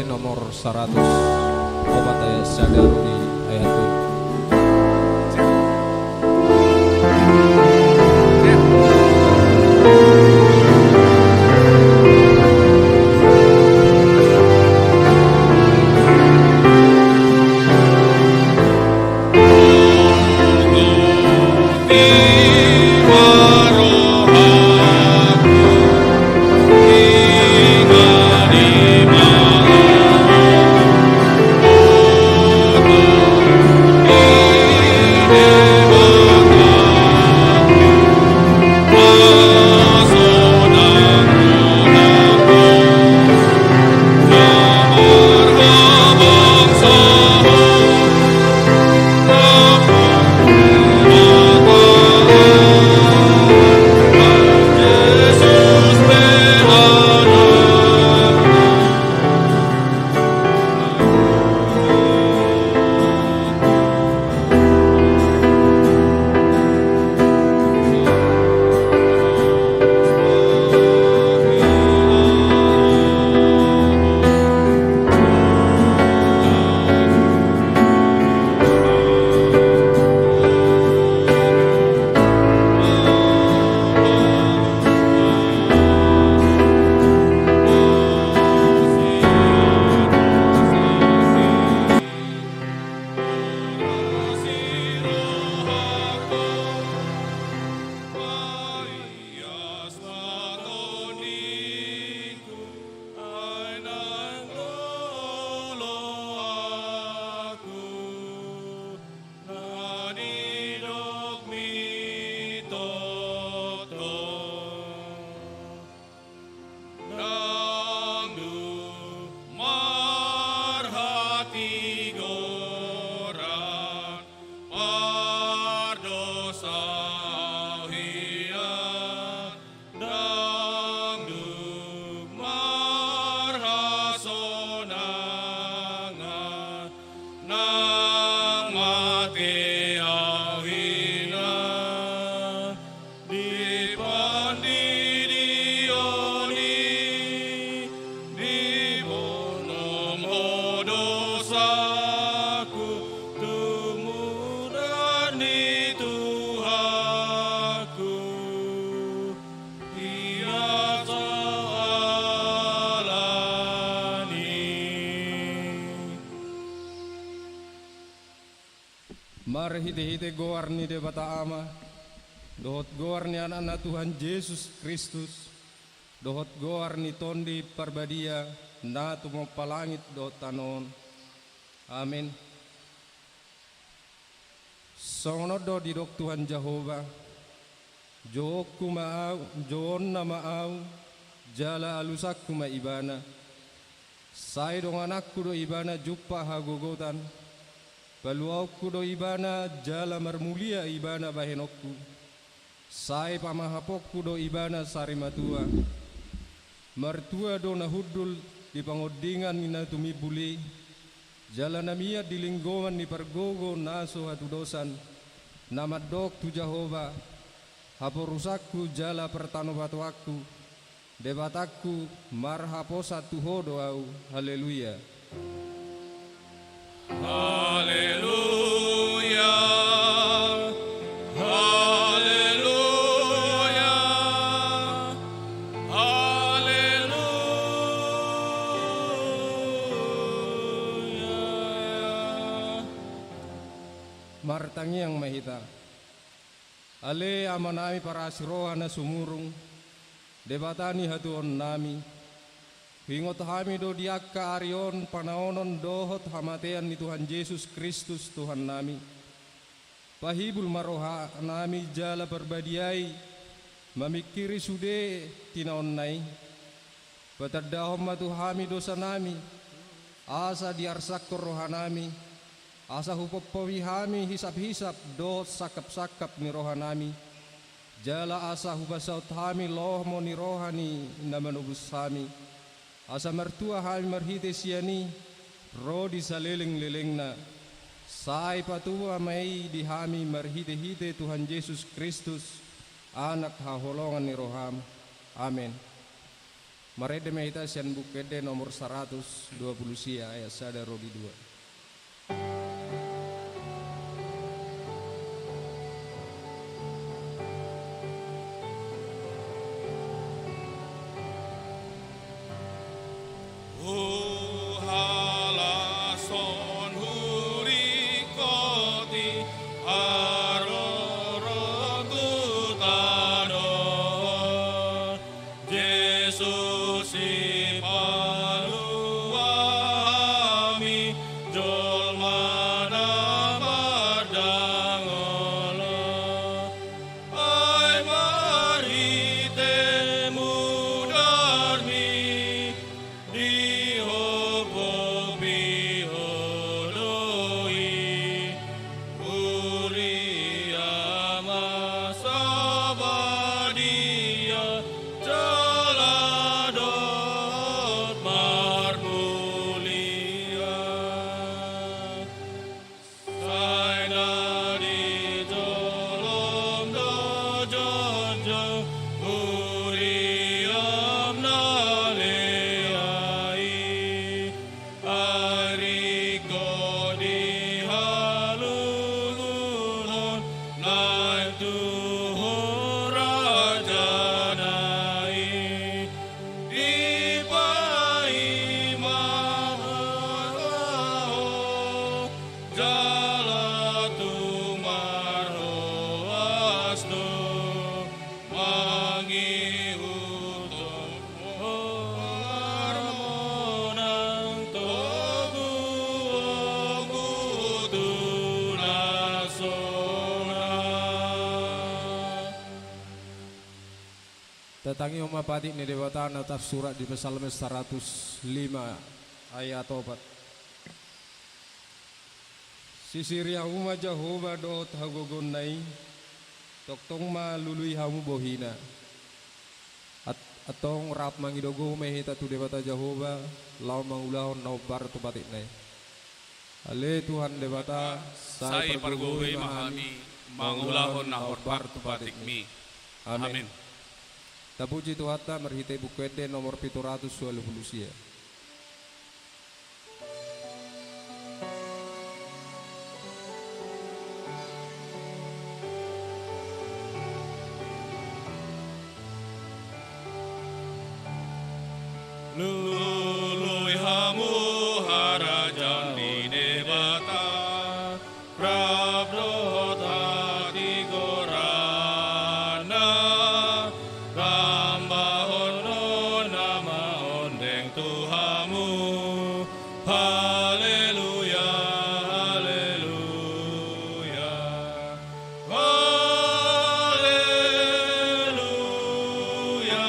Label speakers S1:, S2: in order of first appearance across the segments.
S1: nomor 100 obat ayat sadar di ayat 7.
S2: Mari hite-hite goarni de bata ama, dohot goarni anak-anak Tuhan Yesus Kristus, dohot goarni tondi parbadia, na tumo palangit dohot tanon. Amin. Songono di dok Tuhan Jehovah, jo kumau, jo na mau, jala alusakku ma ibana. Sai dong anakku do ibana juppa hagogotan. Baluauku do ibana jala marmulia ibana bahenokku. Sai pamahapokku do ibana sarimatua. Martua do nahudul di pangodingan nina tumibuli. Jala namia di linggongan ni pargogo naso hatu dosan. Nama dok tu Jehova. Haporusakku jala pertanobatuakku. Debatakku marhaposa tuho doau. Haleluya.
S3: Haleluya. Haleluya. Haleluya.
S2: Martangi yang mahita. Ale amanami para asiroha na sumurung. Debatani hatuon nami. Hingot kami do diakka arion panaonon dohot hamatean ni Tuhan Yesus Kristus Tuhan nami. Pahibul maroha nami jala perbadiai. Mamikiri sude tinaon nai. Patadahom matu hami dosa nami. Asa diarsak roha nami. Asa hupopowi hami hisap-hisap do sakap-sakap ni rohanami. Jala asa hubasaut hami lohmo ni rohani namanubus hami. Asa mertua hami marhite siani ro di saliling-liling na. Sai patua mai di hami marhite-hite Tuhan Yesus Kristus anak haholongan ni roham. Amin. Marede meita sian bukede nomor 120 sia ayat sada rodi 2. Datangi umapati ni dewata na surat di Psalm 105 ayat 4. Sisiria uma Jehova dot hagogon nai toktong malului hamu bohina atong rap mangidogo mehita tu dewata Jehova lau mangulahon nau bar tu batik nai. Ale Tuhan dewata
S3: Sai pergui mahami mangulahon nahor bar tu batik mi. Amin.
S2: Tapuji Tuhan merhite bukwede nomor 720 sia.
S3: Lului hamu harajan di debata prabdot hati gorana rambahon nama ondeng Tuhamu. Haleluya, haleluya, haleluya, haleluya.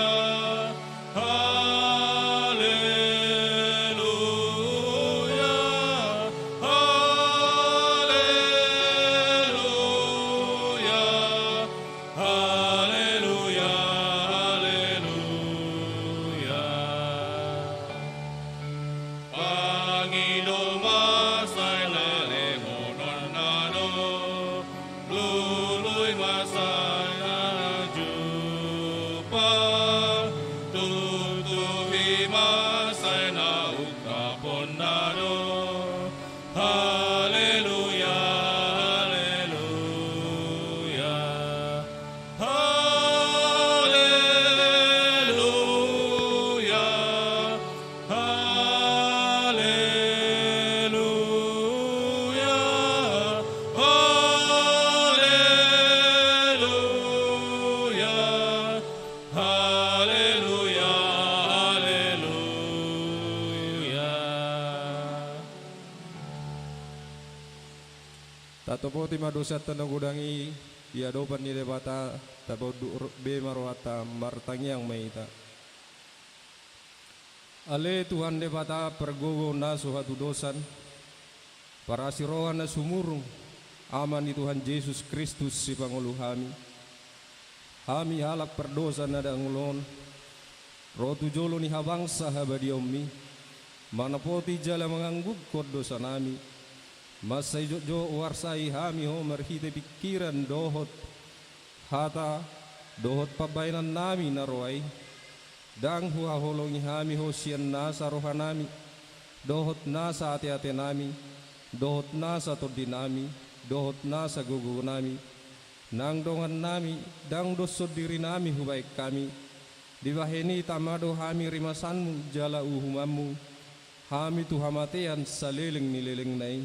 S2: Tatopoti madosat tanagudangi iadopan ni debata tapo be marwata martangyang maita. Ale Tuhan debata pergogo na suhatu dosan para sirohan na sumurung aman ni Tuhan Yesus Kristus si Pangulo kami. Kami halak perdosa na dangulon rotu jolo ni habangsa habadiomi manapoti jala mengangguk kod dosa nami. Masay jo warsai hami ho marhite pikiran dohot hata dohot pabainan nami naroay dang huha holongi hami ho siyan nasa rohanami dohot nasa ate-ate nami dohot nasa todi nami dohot nasa gugu nami nang dongan nami dang doso diri nami hubaik kami dibaheni tamado hami rimasanmu jala uhumamu hami tuhamatean saliling nililing nai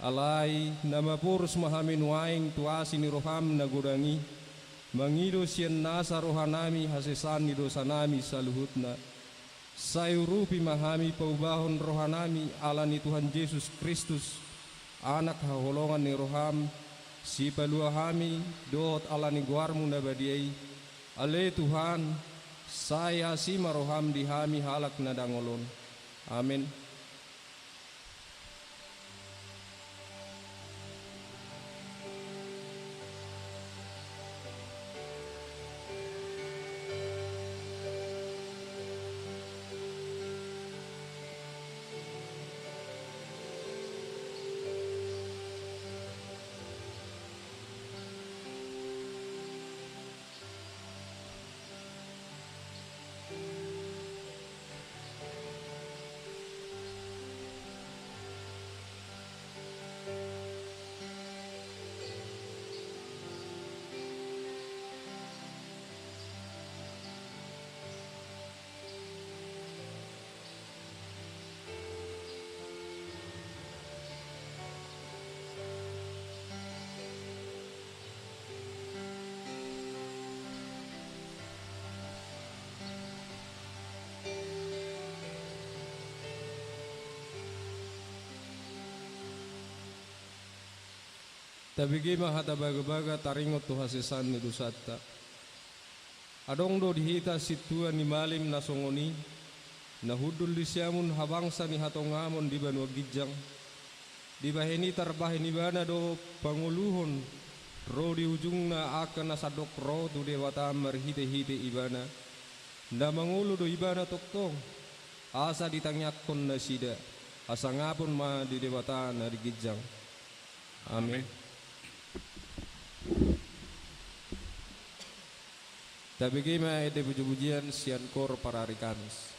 S2: alai nama purus mahamin waing tuasi ni roham nagudangi mangido sian nasa rohanami hasesani dosa nami saluhutna sayurupi mahami paubahon rohanami ala ni Tuhan Yesus Kristus anak haholongan ni roham si palua hami dohot ala ni guarmu nabadiai ale Tuhan saya si maroham di hami halak nadangolon amin. Tabigi mahata baga-baga taringot tu hasisan ni dusata. Adong do dihita situan ni malim nasongoni, nahudul di siamun habangsa ni hatongamon di banua gijang. Di baheni tarbaheni bana do panguluhon, ro di ujung na akan nasadok ro tu dewata marhite-hite ibana. Na mangulu do ibana toktong, asa ditangyakon na sida, asa ngapon ma di dewata na di gijang. Amin. Tabigi ma ede puji-pujian sian kor para hari Kamis.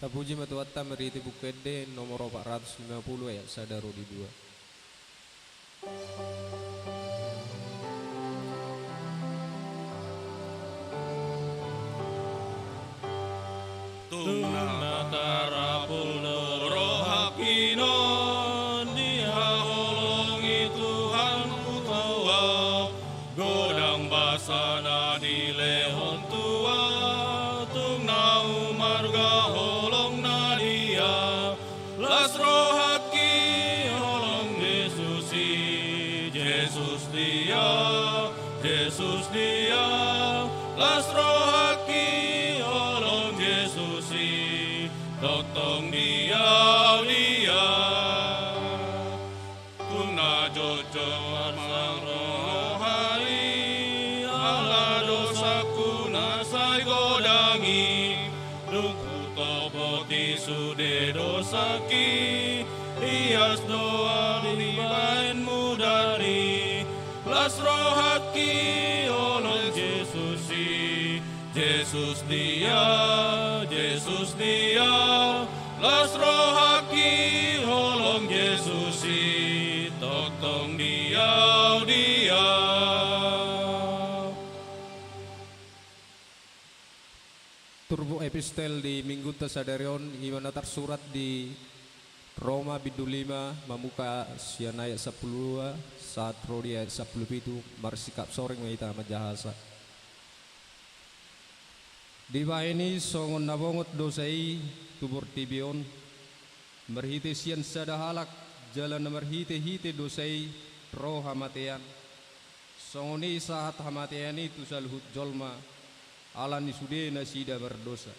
S1: Tapuji matuatta meriti bukede nomor 450 ayat sadaro di 2.
S3: Tungna tarapulno rohakinon dia holongi Tuhan utawa godang basana di lehon tua tungna umarga holong na dia las rohaki holong Yesusi Jesus dia Jesus dia las rohaki holong Yesusi totong dia dia tungna jojo mang rohai ala dosaku nasai godangi duku toboti sude dosaki ias doa dibain mudari las rohaki olong Yesusi Jesus dia las rohaki olong Yesusi totong dia dia.
S1: Turbo epistel di Minggu Tasadarion Iwana tersurat di Roma bidu 5 mamuka sian ayat 10 saat rodi ayat 10 itu marsikap soreng maita majahasa. Di ini songon nabongot dosai tubur tibion merhite sian sadahalak jalan merhite hite dosai roh hamatian songoni saat hamatian itu salhut jolma ala nisude nasida berdosa.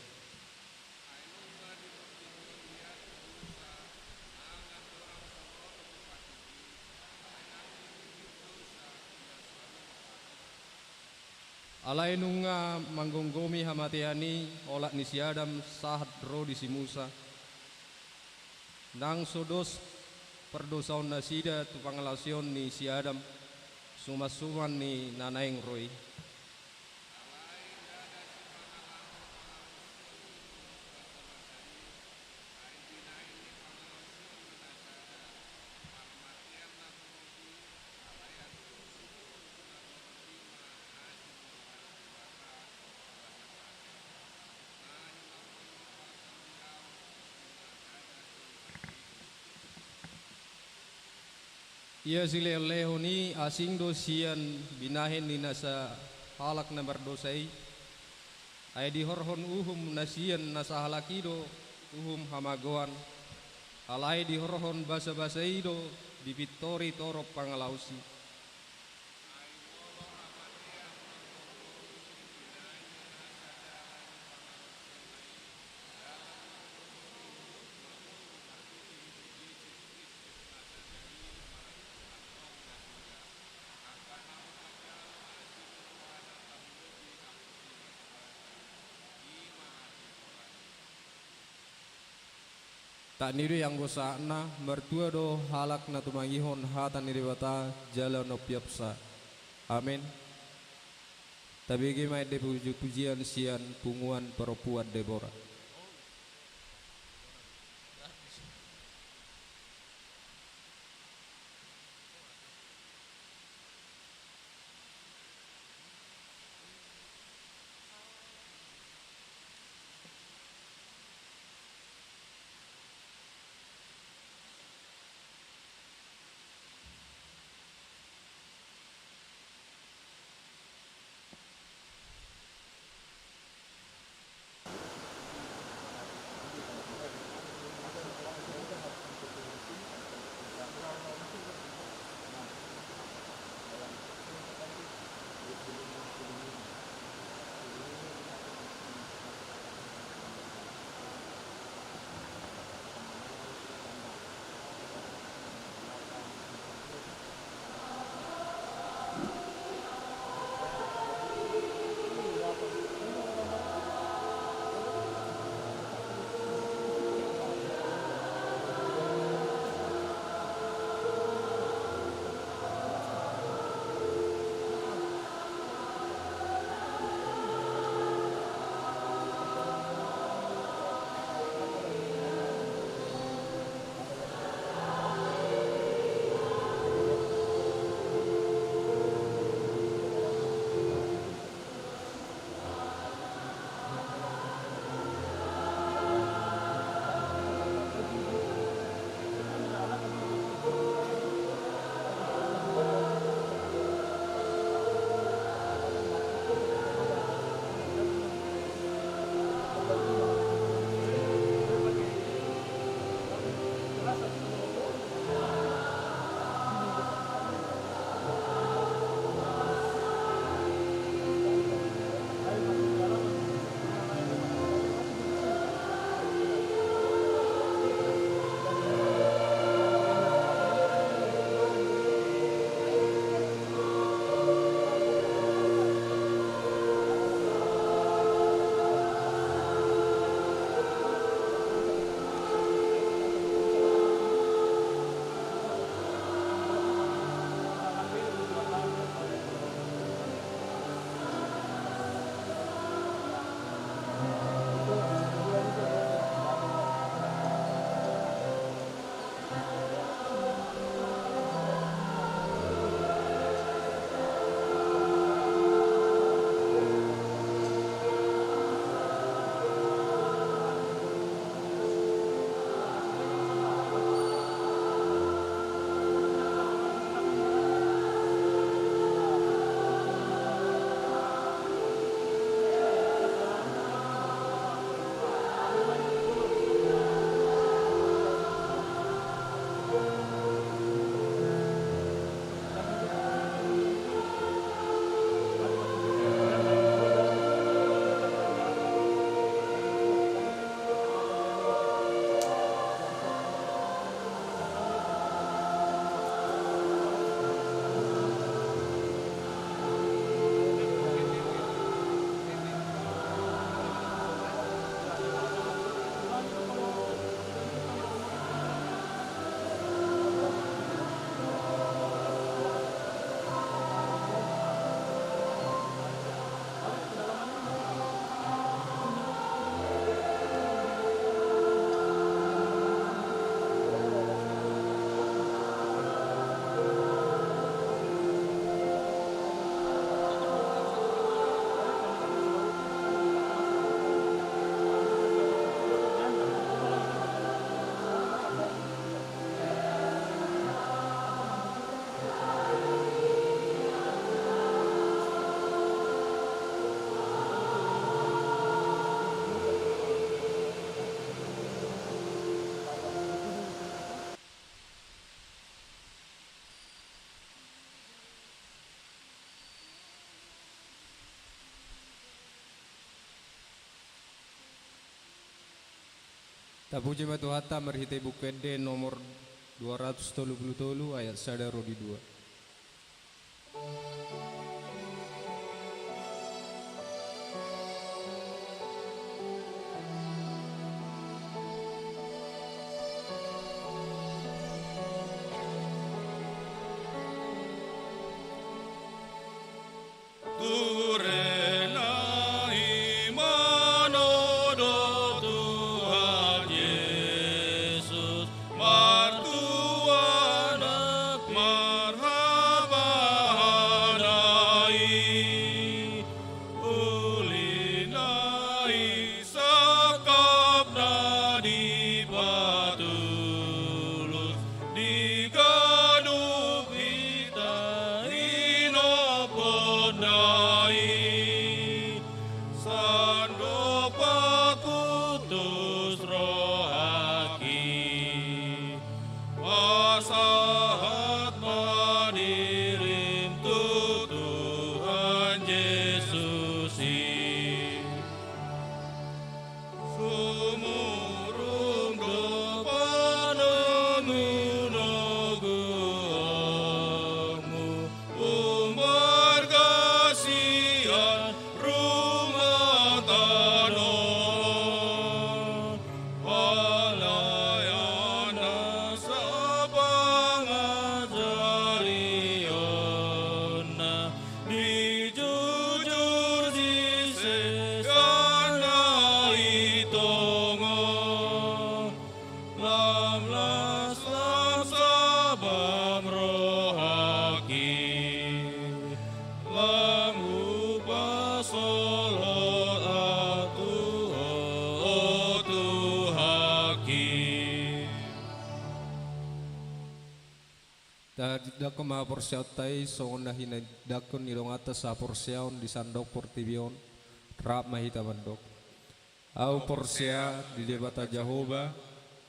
S1: Alai nunga manggonggomi hamatiani olak ni si Adam sahat ro di si Musa. Nang sodos perdosaon nasida tu pangalasion ni si Adam sumasuman ni nanaeng roi. Ia sileo ni asing dosian binahin ni nasa halak na berdosai. Ay di horhon nasian nasa halakido hamagoan. Alay di horhon basa-basaido di Victori Toro Pangalausi. Tak niri yang gosana mertua do halak na tumangihon hata niri bata jalan opiapsa. Amin. Tabigi mai de pujian sian punguan perempuan Deborah. Tapuji matuhata merhite bukede nomor 233 ayat sadaro di 2. Dakon ma porsiautai songon hina dakon nilong atas sa porsiaon di sandok portibion rap mahita mandok. Au porsia di debata Jehovah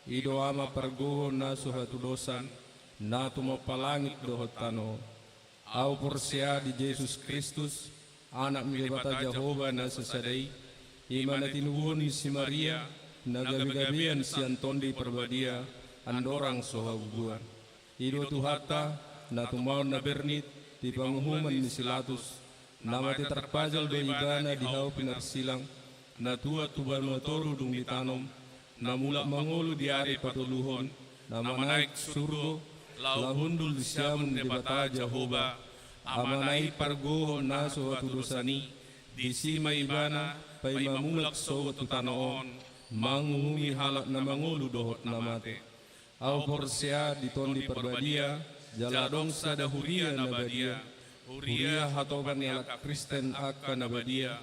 S1: ido ama pergo na suhatu dosan na tumo palangit dohot tano. Au porsia di Yesus Kristus anak milibata Jehovah na sesadai imana tinuwon si Maria na gabi-gabian si Antondi perbadia andorang sohaguguan. Ido tuhata na tumaon na bernit di panguhuman ni Silatus na mati terpajal do ibana di hau pinarsilang na tua tubal motoru dung ditanom na mula mangulu di ari patuluhon na manaik surgo lahundul di siamun di bata Jehovah amanai pargohon na suatu dosani di sima ibana pai mamulak suatu tanoon manguhumi halak na mangulu dohot na mate au porsia di tondi perbadia jaladong sada huria nabadia huria hatoban yalak Kristen akka nabadia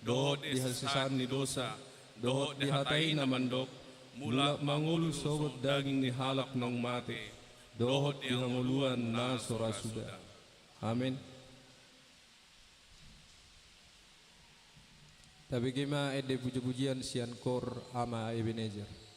S1: dohot di hasisan ni dosa dohot di hatai na mandok mula mangulu sogot daging ni halak nong mate dohot di hanguluan na sorasuda. Amin. Tapi gima ede puji-pujian sian kor ama Ebenezer.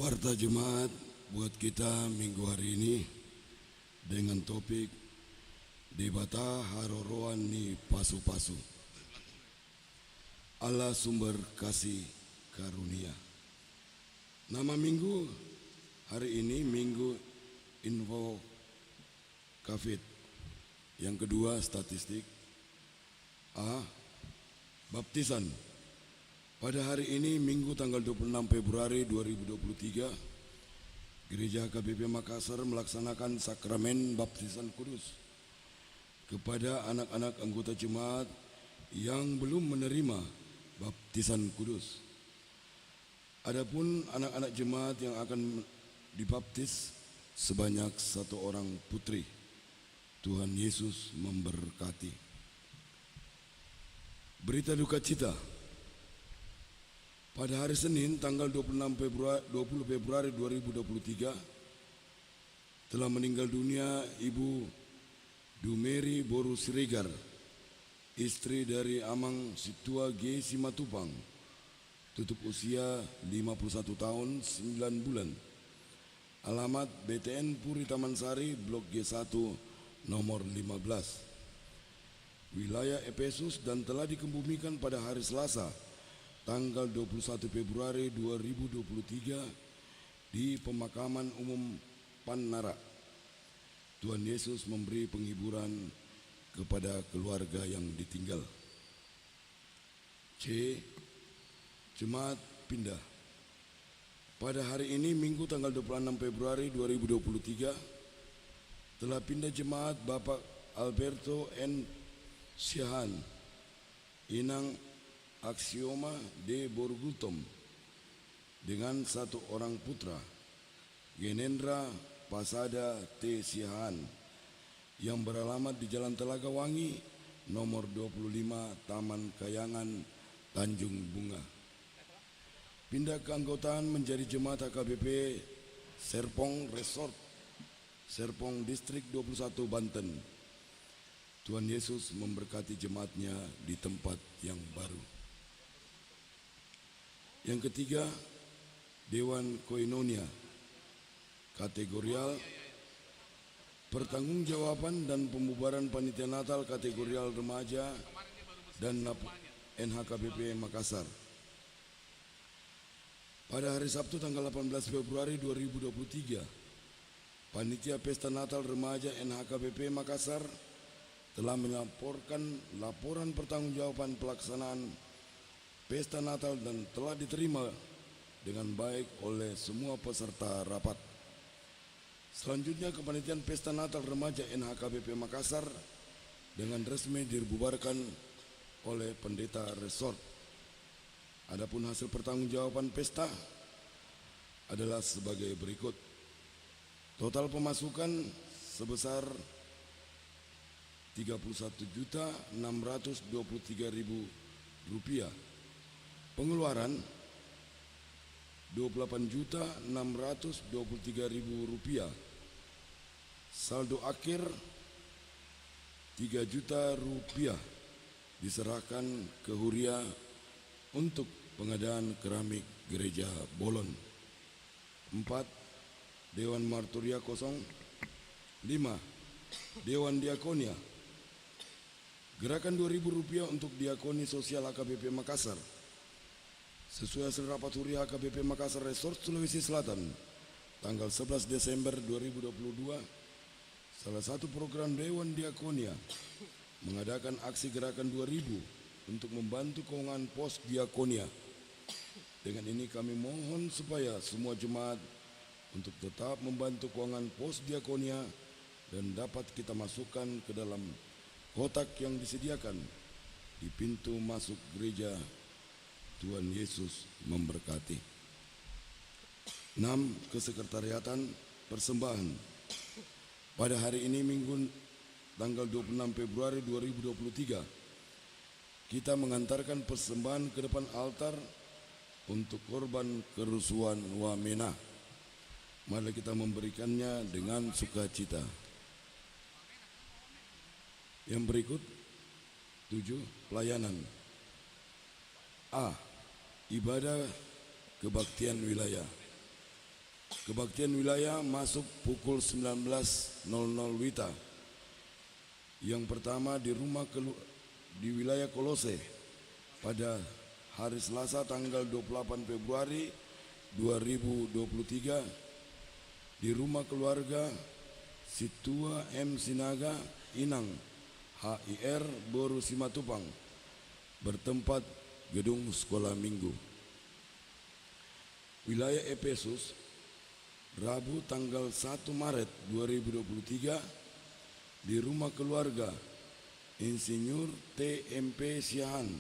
S4: Warta Jemaat buat kita minggu hari ini dengan topik Debata Haroroan ni Pasu-Pasu. Allah sumber kasih karunia. Nama minggu hari ini Minggu Info Covid. Yang kedua statistik. A. Baptisan. Pada hari ini Minggu tanggal 26 Februari 2023, Gereja HKBP Makassar melaksanakan sakramen baptisan kudus kepada anak-anak anggota jemaat yang belum menerima baptisan kudus. Adapun anak-anak jemaat yang akan dibaptis sebanyak 1 orang putri. Tuhan Yesus memberkati. Berita duka cita. Pada hari Senin tanggal 20 Februari 2023 telah meninggal dunia Ibu Dumeri Boru Siregar, istri dari Amang Situa G. Simatupang, tutup usia 51 tahun 9 bulan. Alamat BTN Puri Taman Sari, Blok G1, nomor 15, wilayah Efesus, dan telah dikebumikan pada hari Selasa tanggal 21 Februari 2023 di pemakaman umum Panara. Tuhan Yesus memberi penghiburan kepada keluarga yang ditinggal. C. Jemaat pindah. Pada hari ini Minggu tanggal 26 Februari 2023 telah pindah jemaat Bapak Alberto N. Siahan, Inang Aksioma de Borgultom, dengan 1 orang putra, Genendra Pasada T. Siahan, yang beralamat di Jalan Telaga Wangi, nomor 25, Taman Kayangan, Tanjung Bunga. Pindah keanggotaan menjadi jemaat HKBP Serpong Resort, Serpong Distrik 21, Banten. Tuhan Yesus memberkati jemaatnya di tempat yang baru. Yang ketiga, Dewan Koinonia, kategorial pertanggungjawaban dan pembubaran panitia Natal kategorial remaja dan NHKBP Makassar. Pada hari Sabtu tanggal 18 Februari 2023, panitia Pesta Natal Remaja NHKBP Makassar telah melaporkan laporan pertanggungjawaban pelaksanaan Pesta Natal dan telah diterima dengan baik oleh semua peserta rapat. Selanjutnya, kepanitiaan Pesta Natal Remaja NHKBP Makassar dengan resmi dibubarkan oleh Pendeta Resort. Adapun hasil pertanggungjawaban pesta adalah sebagai berikut. Total pemasukan sebesar Rp31.623.000. Pengeluaran Rp28.623.000. Saldo akhir Rp3 juta diserahkan ke Huria untuk pengadaan keramik gereja Bolon. 4. Dewan Marturia kosong. 5. Dewan Diakonia. Gerakan Rp2.000 untuk diakoni sosial HKBP Makassar. Sesuai hasil rapat Huria HKBP Makassar Resort Sulawesi Selatan tanggal 11 Desember 2022, salah satu program Dewan Diakonia mengadakan aksi gerakan 2.000 untuk membantu keuangan pos diakonia. Dengan ini kami mohon supaya semua jemaat untuk tetap membantu keuangan pos diakonia dan dapat kita masukkan ke dalam kotak yang disediakan di pintu masuk gereja. Tuhan Yesus memberkati. 6. Kesekretariatan persembahan. Pada hari ini Minggu tanggal 26 Februari 2023, kita mengantarkan persembahan ke depan altar untuk korban kerusuhan Wamena. Mari kita memberikannya dengan sukacita. Yang berikut 7. Pelayanan. A. Ibadah kebaktian wilayah. Kebaktian wilayah masuk pukul 19.00 WITA. Yang pertama di wilayah Kolose pada hari Selasa tanggal 28 Februari 2023 di rumah keluarga Situa M. Sinaga Inang HIR Boru Simatupang bertempat gedung sekolah minggu. Wilayah Efesus Rabu tanggal 1 Maret 2023 di rumah keluarga Insinyur TMP Siahan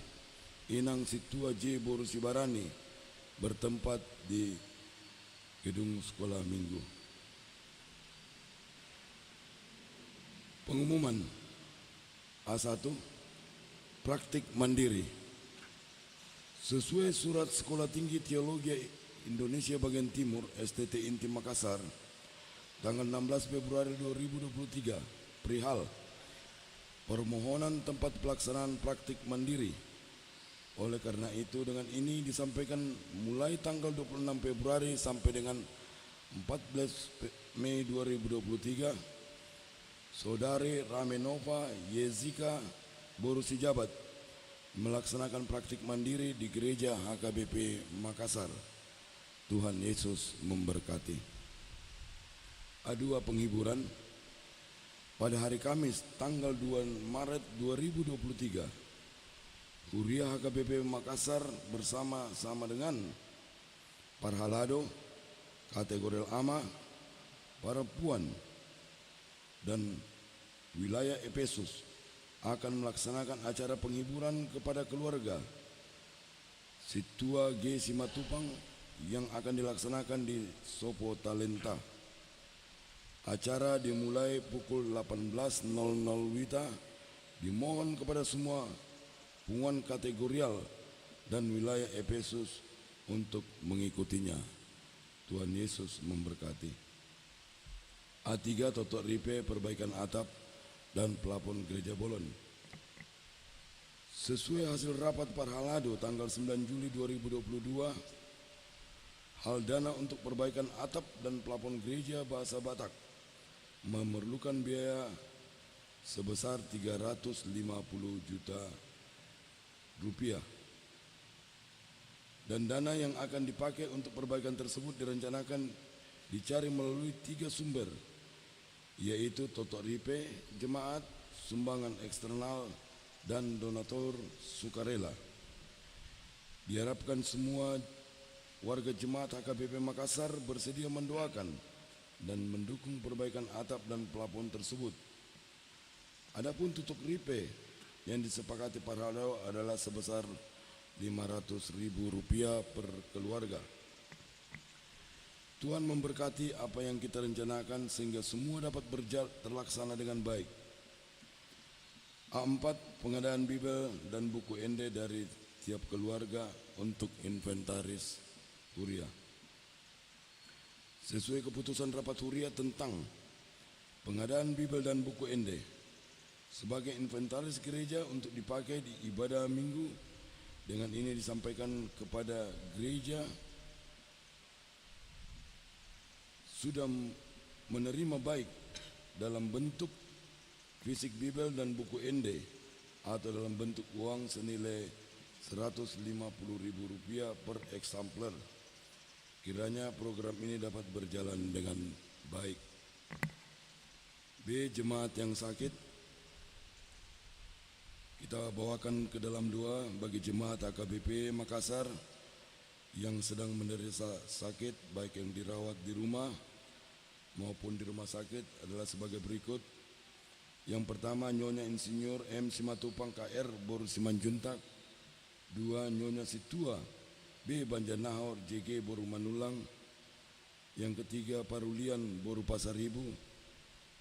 S4: Inang Situa J. Boru Sibarani bertempat di gedung sekolah minggu. Pengumuman A1 praktik mandiri. Sesuai surat Sekolah Tinggi Teologi Indonesia Bagian Timur STT Inti Makassar tanggal 16 Februari 2023 perihal permohonan tempat pelaksanaan praktik mandiri. Oleh karena itu dengan ini disampaikan mulai tanggal 26 Februari sampai dengan 14 Mei 2023 Saudari Ramenova Yezika Boru Sijabat melaksanakan praktik mandiri di Gereja HKBP Makassar. Tuhan Yesus memberkati. A2 penghiburan. Pada hari Kamis tanggal 2 Maret 2023 Huria HKBP Makassar bersama-sama dengan Parhalado, Kategoril Ama, para puan dan wilayah Efesus akan melaksanakan acara penghiburan kepada keluarga Situa G. Simatupang yang akan dilaksanakan di Sopo Talenta. Acara dimulai pukul 18.00 WITA. Dimohon kepada semua punguan kategorial dan wilayah Efesus untuk mengikutinya. Tuhan Yesus memberkati. A3 Totok Ripe perbaikan atap dan pelapon Gereja Bolon. Sesuai hasil rapat Parhalado tanggal 9 Juli 2022, hal dana untuk perbaikan atap dan pelapon gereja bahasa Batak memerlukan biaya sebesar 350 juta rupiah. Dan dana yang akan dipakai untuk perbaikan tersebut direncanakan dicari melalui 3 sumber, yaitu Totok Ripe, jemaat, sumbangan eksternal, dan donatur sukarela. Diharapkan semua warga jemaat HKBP Makassar bersedia mendoakan dan mendukung perbaikan atap dan pelapon tersebut. Adapun tutuk ripe yang disepakati Parhalado adalah sebesar Rp500.000 per keluarga. Tuhan memberkati apa yang kita rencanakan sehingga semua dapat terlaksana dengan baik. A4 pengadaan Bibel dan buku ende dari tiap keluarga untuk inventaris Huria. Sesuai keputusan rapat Huria tentang pengadaan Bibel dan buku ende sebagai inventaris gereja untuk dipakai di ibadah minggu, dengan ini disampaikan kepada gereja sudah menerima baik dalam bentuk fisik Bibel dan buku ende atau dalam bentuk uang senilai Rp150.000 per eksemplar. Kiranya program ini dapat berjalan dengan baik. B. Jemaat yang sakit. Kita bawakan ke dalam doa bagi jemaat HKBP Makassar yang sedang menderita sakit, baik yang dirawat di rumah maupun di rumah sakit, adalah sebagai berikut. Yang pertama, Nyonya Insinyur M. Simatupang KR Boru Simanjuntak. 2. Nyonya Situa B. Banjarnahor JG Boru Manulang. Yang ketiga, Parulian Boru Pasaribu.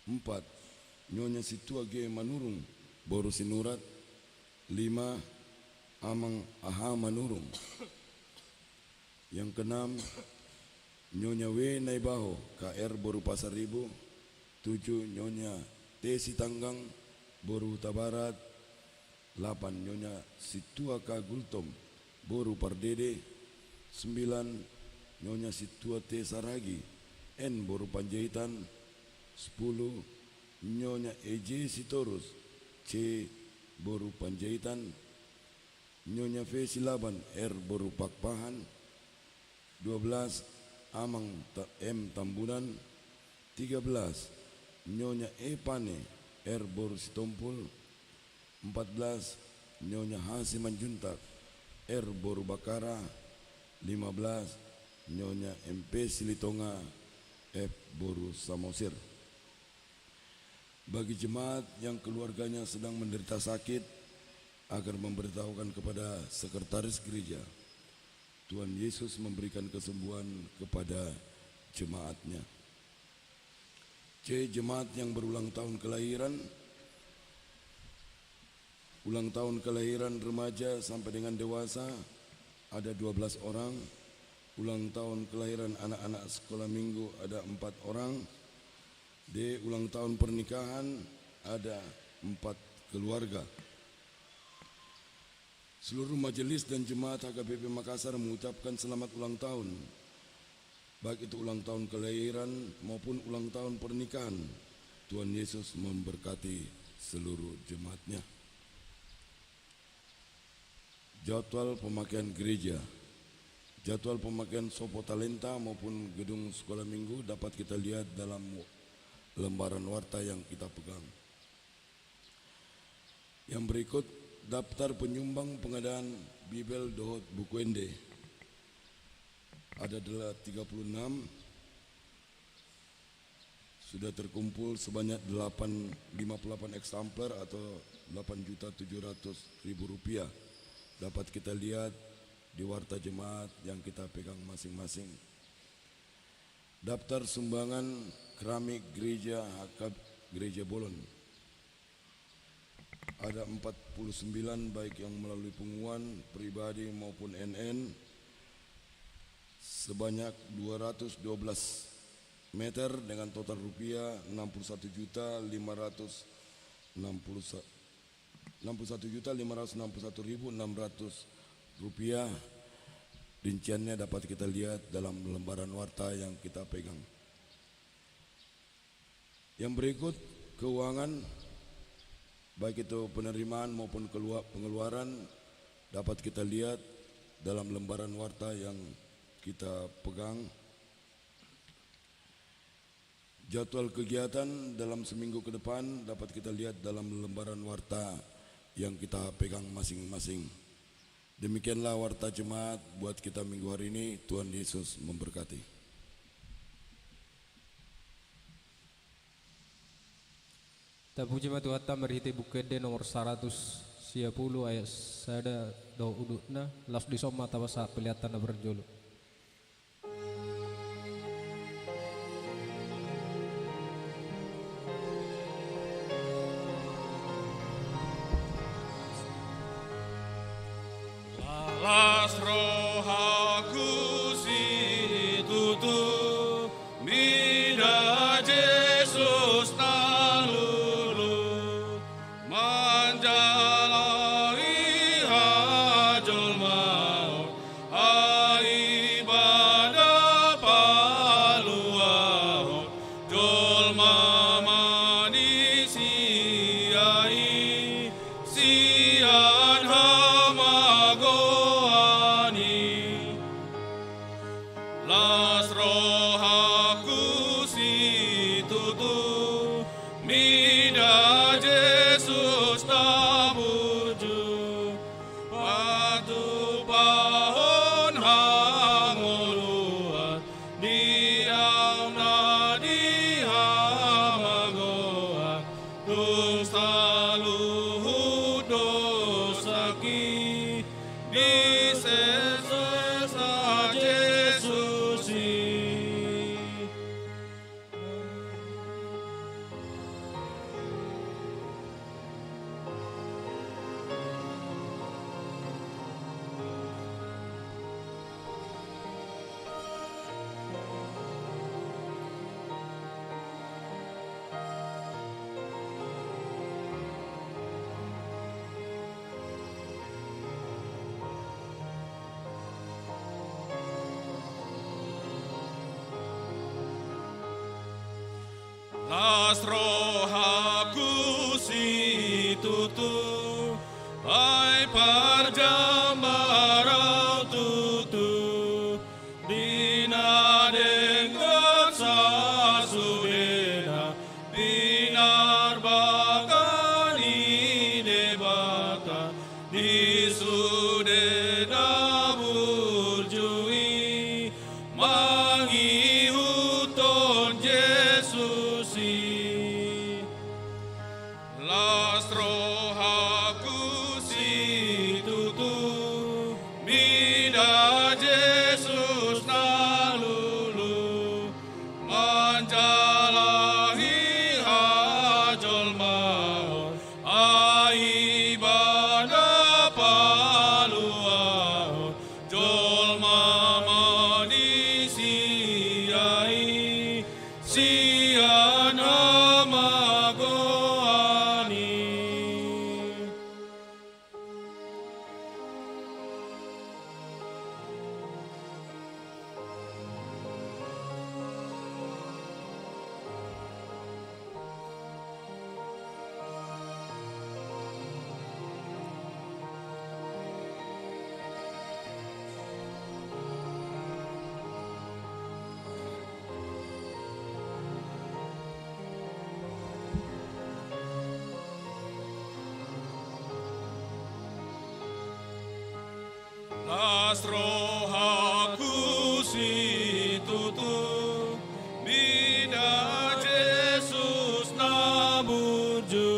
S4: 4. Nyonya Situa G. Manurung Boru Sinurat. 5. Amang Aha Manurung. Yang keenam, Nyonya W. Naibaho KR Boru Pasaribu. 7. Nyonya T. Sitanggang Boru Huta Barat. 8. Nyonya Situa K. Gultom Boru Pardede. 9. Nyonya Situa T. Saragi N Boru Panjaitan. 10 Nyonya EJ Sitorus C Boru Panjaitan. Nyonya V Silaban R Boru Pakpahan. 12 Amang M Tambunan. 13 Nyonya E Pane R Boru Sitompul. 14 Nyonya H Simanjuntak R Boru Bakara. 15 Nyonya MP Silitonga F Boru Samosir. Bagi jemaat yang keluarganya sedang menderita sakit, agar memberitahukan kepada sekretaris gereja, Tuhan Yesus memberikan kesembuhan kepada jemaatnya. C. Jemaat yang berulang tahun kelahiran. Ulang tahun kelahiran remaja sampai dengan dewasa ada 12 orang. Ulang tahun kelahiran anak-anak sekolah minggu ada 4 orang. D. Ulang tahun pernikahan ada 4 keluarga. Seluruh majelis dan jemaat HKBP Makassar mengucapkan selamat ulang tahun, baik itu ulang tahun kelahiran maupun ulang tahun pernikahan. Tuhan Yesus memberkati seluruh jemaatnya. Jadwal pemakaian gereja. Jadwal pemakaian Sopo Talenta maupun gedung sekolah minggu dapat kita lihat dalam lembaran warta yang kita pegang. Yang berikut daftar penyumbang pengadaan Bibel Dohot Bukuende. Ada 36, sudah terkumpul sebanyak 58 eksemplar atau 8.700.000 rupiah. Dapat kita lihat di warta jemaat yang kita pegang masing-masing. Daftar sumbangan keramik gereja Hakab Gereja Bolon. Ada 49 baik yang melalui pengumuman pribadi maupun NN sebanyak 212 meter dengan total rupiah 61.561.600 rupiah. Rinciannya dapat kita lihat dalam lembaran warta yang kita pegang. Yang berikut keuangan, baik itu penerimaan maupun pengeluaran, dapat kita lihat dalam lembaran warta yang kita pegang. Jadwal kegiatan dalam seminggu ke depan dapat kita lihat dalam lembaran warta yang kita pegang masing-masing. Demikianlah warta jemaat buat kita minggu hari ini. Tuhan Yesus memberkati.
S1: Tapu jemaat Tuhan merhiti bukede nomor 110 ayat sada do udutna las disoma tabasa pelihatan berjulu.
S3: Las rohaku si tutu mina Jesus talulu manjalari hajul maut ibadah paluah jol mamani siai sian hamagoani las rohaku si tutu mida Jesus tabuju patu pahon hanguluan diam na diha Las rohaku si tutu ai parjambarau tutu dina dengan sasudena binar bakani debata di sudena burjui mangi huton Yesusi las rohaku si tutu bida Yesus nalulu manjalahi hajol mahon aibana paluahon jol mamani siai siana magoani. Las rohaku si tutu bida Yesus nabuju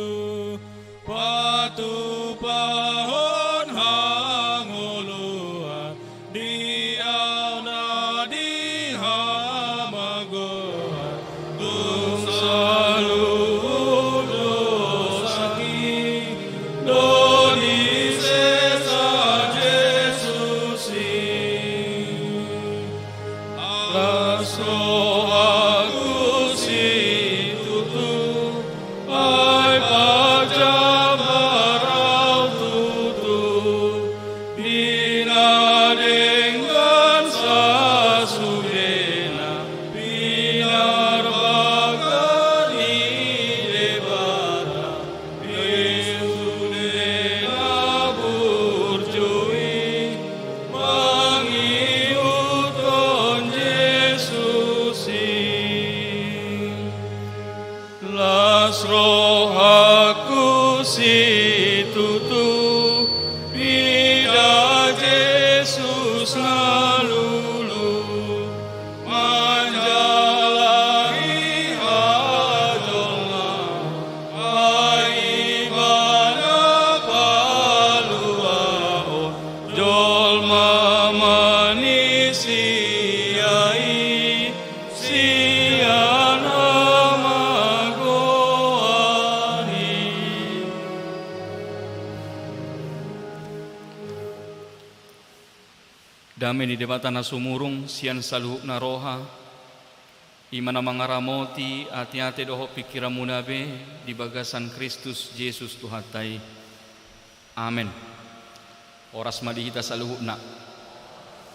S3: patu pahon hangolua diana di hamagoa dosalu dosaki doni sesa las rohaku si tutu ai parjambarau tutu bina dengan sasudena binar bakani debata bisudena burjui mangi uton las rohaku si tutu bida Yesus nalulu manjalahi hajolna aibana paluao jol mamani siai siana damai di debatana sumurung sian saluhuk na roha imana mangaramoti ati-ati doho pikiran munabe di bagasan Kristus Yesus Tuhatai. Amen. Oras madihita saluhuk na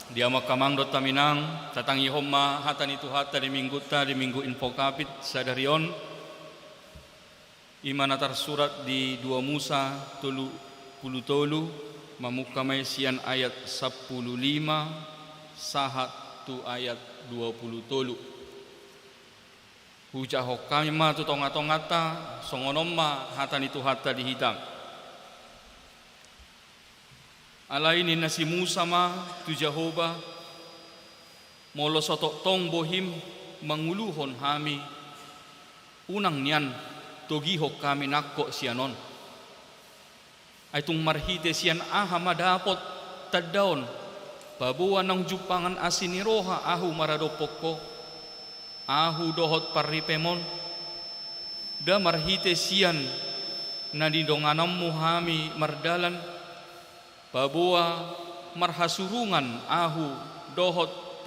S3: dia makamang dot taminang tatangi homma hatan itu hata di minggu info kapit sadarion imana tersurat di 2 Musa 30 mamukamay sian ayat 15 sahat tu ayat 20 hujah hokami ma tu tonga-tongata songonom ma hatan itu hata dihitam alainin nasi Musa ma tu Jehovah molo sotok tong bohim manguluhon hami unang nian togi hokami nakko sianon aitung marhite sian aha madapot tadaon babuan ng jupangan asini roha ahu maradopokko ahu dohot parripemon da marhite sian na didonganam muhami mardalan babua marhasurungan ahu dohot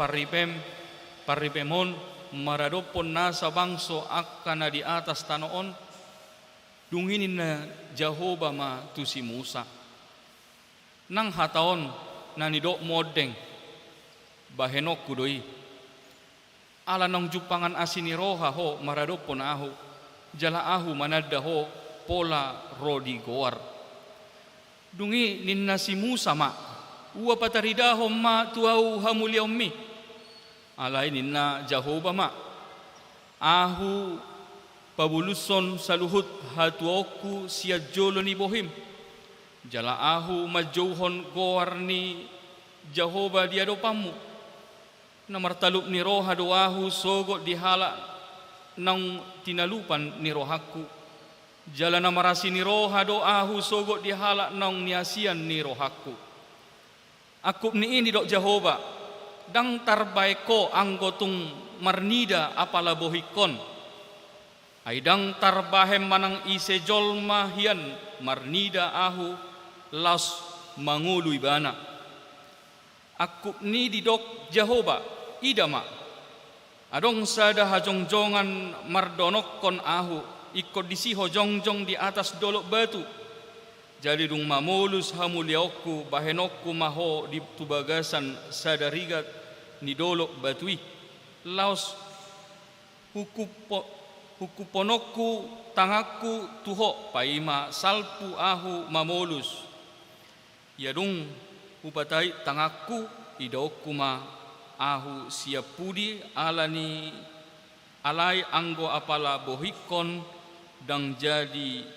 S3: parripemon maradopon nasa bangso akkana di atas tanoon dunginin na Jehovah ma tu si Musa nang hataon na nidok modeng bahenok kudoi ala nang jupangan asini roha ho maradopon ahu jala ahu manada ho pola rodi goar dungi ninna si Musa ma uwa pataridaho ma tuau hamulia ummi alai ninna Jehovah ma ahu pabuluson saluhut hatuoku siya jolo ni bohim jala ahu majauhon goar ni Jehovah dia dopamu namar talup ni roha doahu sogot dihala nang tinalupan ni rohaku jala namarasi ni roha doahu sogot dihala nang niasian ni rohaku aku ni ini dok Jehovah dang tarbaiko anggotung marnida apala bohikon aidang tarbahem manang ise jolma hian marnida ahu las mangului bana aku ni didok Jehovah idama adong sada hajongjongan mardonokon ahu ikut disiho jongjong di atas dolok batu jadi dung mamulus hamuliaoku bahenokku maho di tubagasan sada rigat ni dolok batui laos hukuponokku tangaku tuho paima salpu ahu mamulus yadung upatai tangaku idokku ma ahu siapudi alani alai anggo apala bohikon dang jadi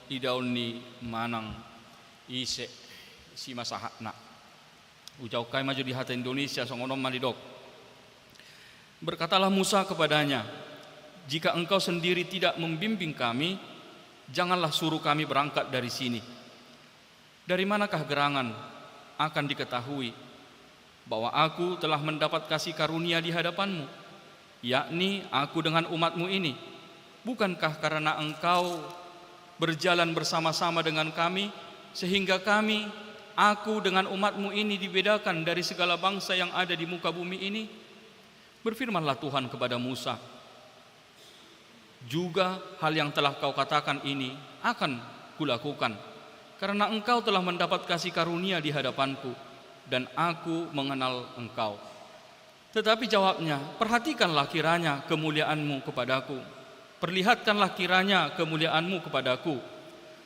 S3: idaun ni manang ise si masahakna ujau kai maju di hati Indonesia songonom malidok berkatalah Musa kepadanya jika engkau sendiri tidak membimbing kami janganlah suruh kami berangkat dari sini dari manakah gerangan akan diketahui bahwa aku telah mendapat kasih karunia di hadapanmu, yakni aku dengan umatmu ini. Bukankah karena engkau berjalan bersama-sama dengan kami, sehingga aku dengan umatmu ini dibedakan dari segala bangsa yang ada di muka bumi ini? Berfirmanlah Tuhan kepada Musa, juga hal yang telah kau katakan ini akan kulakukan, karena engkau telah mendapat kasih karunia di hadapanku, dan aku mengenal engkau. Tetapi jawabnya, perhatikanlah kiranya kemuliaanmu kepadaku, perlihatkanlah kiranya kemuliaanmu kepadaku.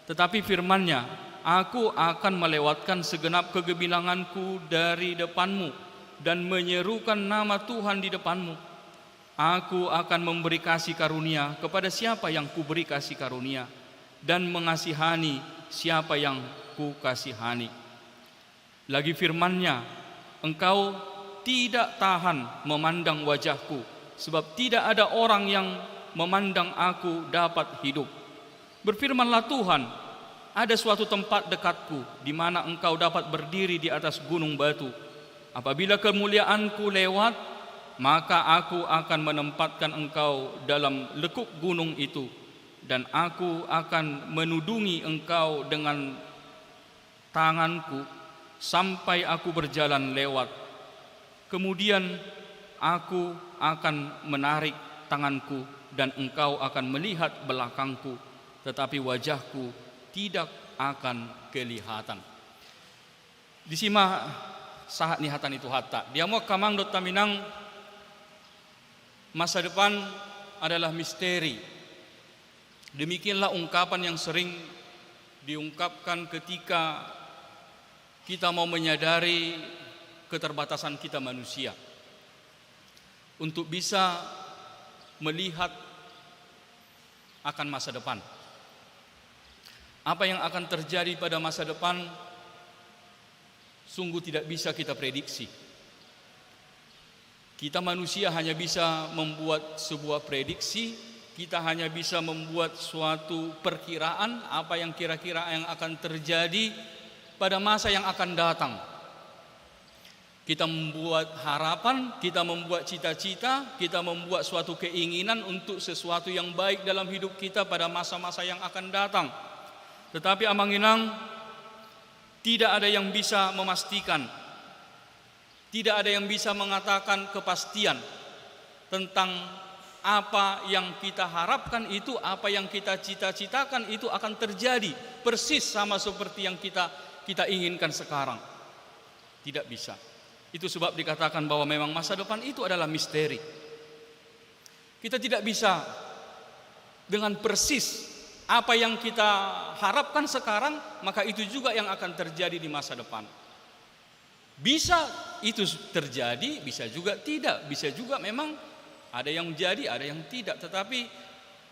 S3: Tetapi firman-Nya, aku akan melewatkan segenap kegemilanganku dari depanmu dan menyerukan nama Tuhan di depanmu. Aku akan memberi kasih karunia kepada siapa yang kuberi kasih karunia, dan mengasihani siapa yang kukasihani. Lagi firman-Nya, engkau tidak tahan memandang wajahku, sebab tidak ada orang yang memandang aku dapat hidup. Berfirmanlah Tuhan, ada suatu tempat dekatku di mana engkau dapat berdiri di atas gunung batu. Apabila kemuliaanku lewat, maka aku akan menempatkan engkau dalam lekuk gunung itu, dan aku akan menudungi engkau dengan tanganku sampai aku berjalan lewat. Kemudian aku akan menarik tanganku dan engkau akan melihat belakangku, tetapi wajahku tidak akan kelihatan. Disima sahat nihatan itu hatta. Dia mau kamang dot taminang masa depan adalah misteri. Demikianlah ungkapan yang sering diungkapkan ketika kita mau menyadari keterbatasan kita manusia untuk bisa melihat akan masa depan. Apa yang akan terjadi pada masa depan sungguh tidak bisa kita prediksi. Kita manusia hanya bisa membuat sebuah prediksi, kita hanya bisa membuat suatu perkiraan apa yang kira-kira yang akan terjadi pada masa yang akan datang. Kita membuat harapan, kita membuat cita-cita, kita membuat suatu keinginan untuk sesuatu yang baik dalam hidup kita pada masa-masa yang akan datang. Tetapi amanginang, tidak ada yang bisa memastikan, tidak ada yang bisa mengatakan kepastian tentang apa yang kita harapkan itu, apa yang kita cita-citakan itu akan terjadi persis sama seperti yang kita inginkan sekarang. Tidak bisa. Itu sebab dikatakan bahwa memang masa depan itu adalah misteri. Kita tidak bisa dengan persis apa yang kita harapkan sekarang, maka itu juga yang akan terjadi di masa depan. Bisa itu terjadi, bisa juga tidak, bisa juga memang ada yang jadi, ada yang tidak. Tetapi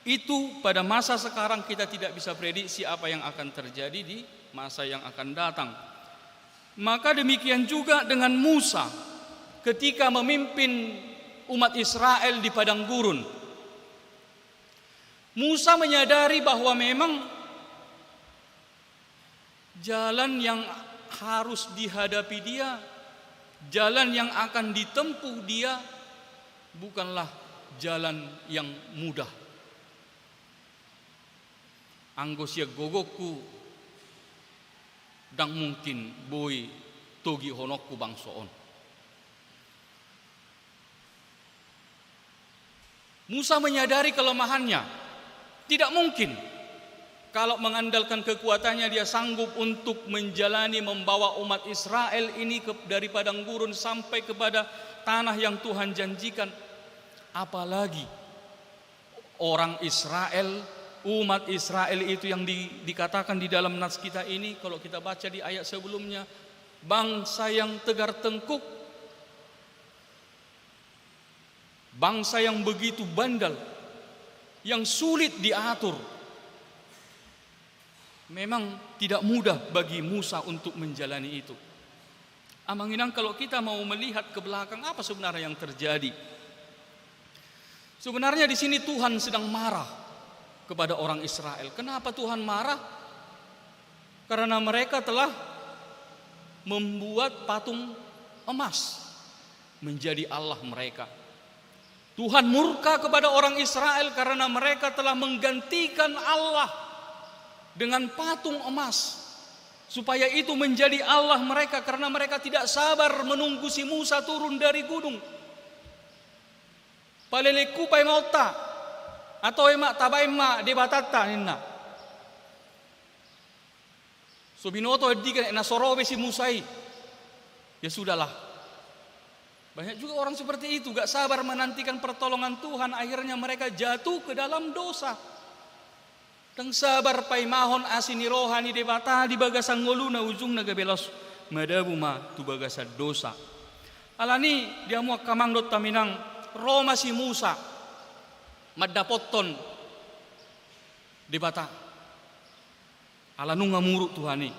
S3: itu pada masa sekarang kita tidak bisa prediksi apa yang akan terjadi di masa yang akan datang. Maka demikian juga dengan Musa ketika memimpin umat Israel di padang gurun. Musa menyadari bahwa memang jalan yang harus dihadapi dia, jalan yang akan ditempuh dia bukanlah jalan yang mudah. Anggo sia gogoku dang mungkin boy togi honokku bangsoon. Musa menyadari kelemahannya. Tidak mungkin kalau mengandalkan kekuatannya dia sanggup untuk menjalani membawa umat Israel ini dari padang gurun sampai kepada tanah yang Tuhan janjikan. Apalagi orang Israel, umat Israel itu yang dikatakan di dalam nas kita ini, kalau kita baca di ayat sebelumnya, bangsa yang tegar tengkuk, bangsa yang begitu bandel, yang sulit diatur. Memang tidak mudah bagi Musa untuk menjalani itu. Amanginang kalau kita mau melihat ke belakang apa sebenarnya yang terjadi. Sebenarnya di sini Tuhan sedang marah kepada orang Israel. Kenapa Tuhan marah? Karena mereka telah membuat patung emas menjadi Allah mereka. Tuhan murka kepada orang Israel karena mereka telah menggantikan Allah dengan patung emas, supaya itu menjadi Allah mereka, karena mereka tidak sabar menunggu si Musa turun dari gunung. Paleleku pai mauta atau emak tabaima debatata ninna. So binoto dikan nasorobe si Musai. Ya sudahlah. Banyak juga orang seperti itu, gak sabar menantikan pertolongan Tuhan, akhirnya mereka jatuh ke dalam dosa. Tang sabar pai mahon asini rohani debata di bagasan ngoluna ujung naga belos madabu ma tu bagasa dosa. Alani dia muak kamangdot taminang Roma si Musa madapotton debata. Alanu ngamuru Tuhani.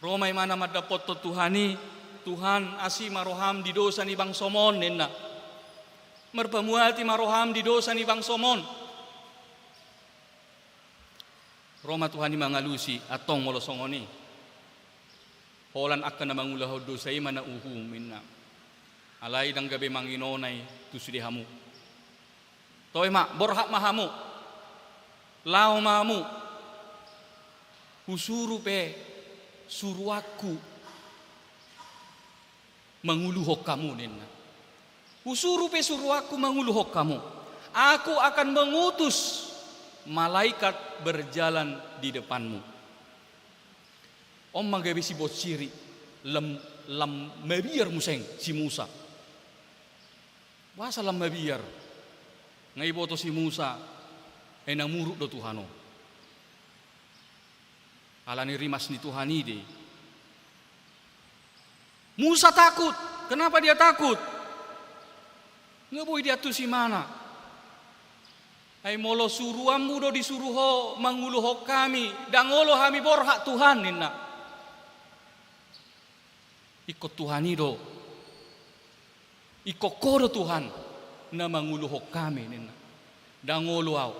S3: Roma mana madapotton Tuhani. Tuhan asi maroham di dosa ni bang somon nenna. Merpamuati maroham di dosa ni bang somon. Roma Tuhan ni mangalusi atong molosongoni. Holan akan na mangulah dosa mana minna. Alai dang gabe manginonay tusudihamu. Toy ma borhak mahamu. Lao mamu. Usuru pe suruaku menguluhok kamu nena. Usuru pe suruh aku menguluhok kamu. Aku akan mengutus malaikat berjalan di depanmu. Om magabi si bociri lam mabiar museng si Musa. Wasa lam mabiar. Ngai boto si Musa enang muruk do Tuhano. Alani rimas ni Tuhani de. Musa takut. Kenapa dia takut? Nggak boleh dia tuh si mana? Ai molo suruamu do disuruho manguluho kami. Dangolo kami borhak Tuhan nina. Ikut Tuhani do. Ikut kodo Tuhan. Na manguluho kami nina. Dangolo au.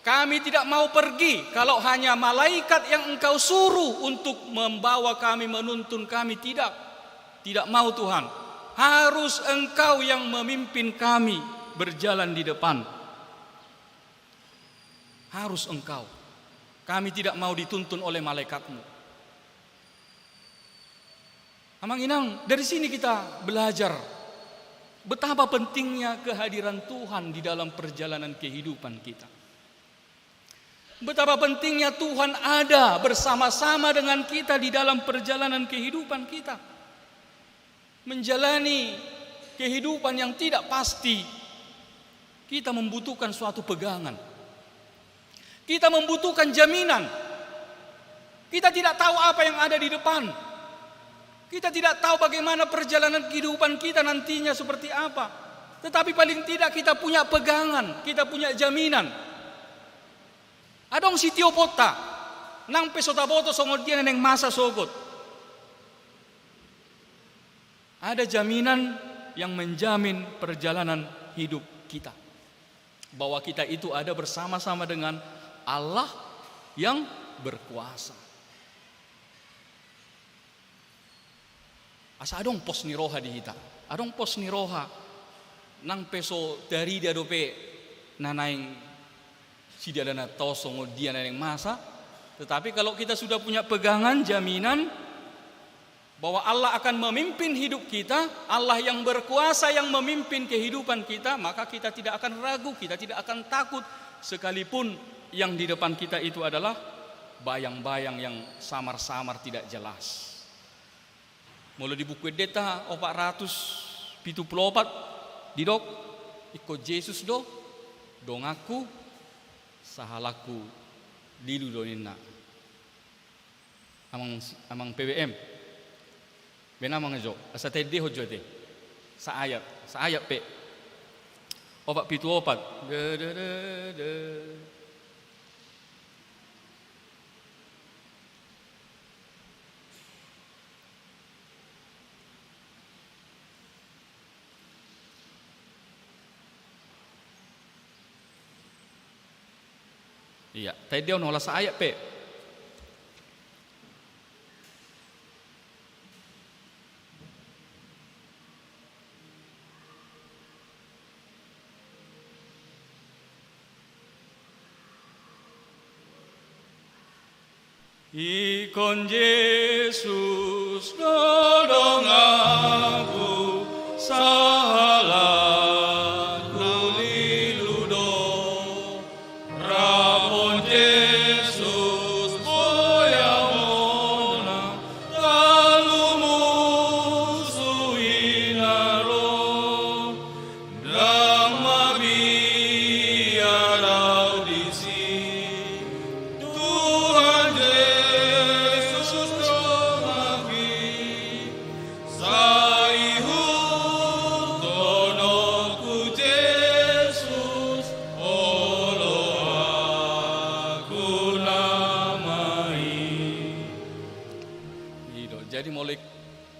S3: Kami tidak mau pergi kalau hanya malaikat yang engkau suruh untuk membawa kami, menuntun kami. Tidak mau Tuhan. Harus engkau yang memimpin kami berjalan di depan. Harus engkau. Kami tidak mau dituntun oleh malaikatmu. Amanginang, dari sini kita belajar betapa pentingnya kehadiran Tuhan di dalam perjalanan kehidupan kita. Betapa pentingnya Tuhan ada bersama-sama dengan kita di dalam perjalanan kehidupan kita. Menjalani kehidupan yang tidak pasti, Kita membutuhkan suatu pegangan. Kita membutuhkan jaminan. Kita tidak tahu apa yang ada di depan. Kita tidak tahu bagaimana perjalanan kehidupan kita nantinya seperti apa. Tetapi paling tidak kita punya pegangan, kita punya jaminan. Adong sitio pota, nang pesota boto songodian neng masa sogot. Ada jaminan yang menjamin perjalanan hidup kita. Bahwa kita itu ada bersama-sama dengan Allah yang berkuasa. Asa adong pos ni roha di kita. Adong pos ni roha nang peso dari dia dope nanaing si dia dana tosong dia nanaing masa. Tetapi kalau kita sudah punya pegangan jaminan bahwa Allah akan memimpin hidup kita, Allah yang berkuasa yang memimpin kehidupan kita, maka kita tidak akan ragu, kita tidak akan takut sekalipun yang di depan kita itu adalah bayang-bayang yang samar-samar tidak jelas. Mulai di buku deta 474 didok ikut Yesus do dong aku sahalaku lilu donina amang PBM bena mangajo asa tede hojo te sa ayat pe 474 de iya, tadi dia nolak ayat pe. Ikon Yesus nolong aku salah.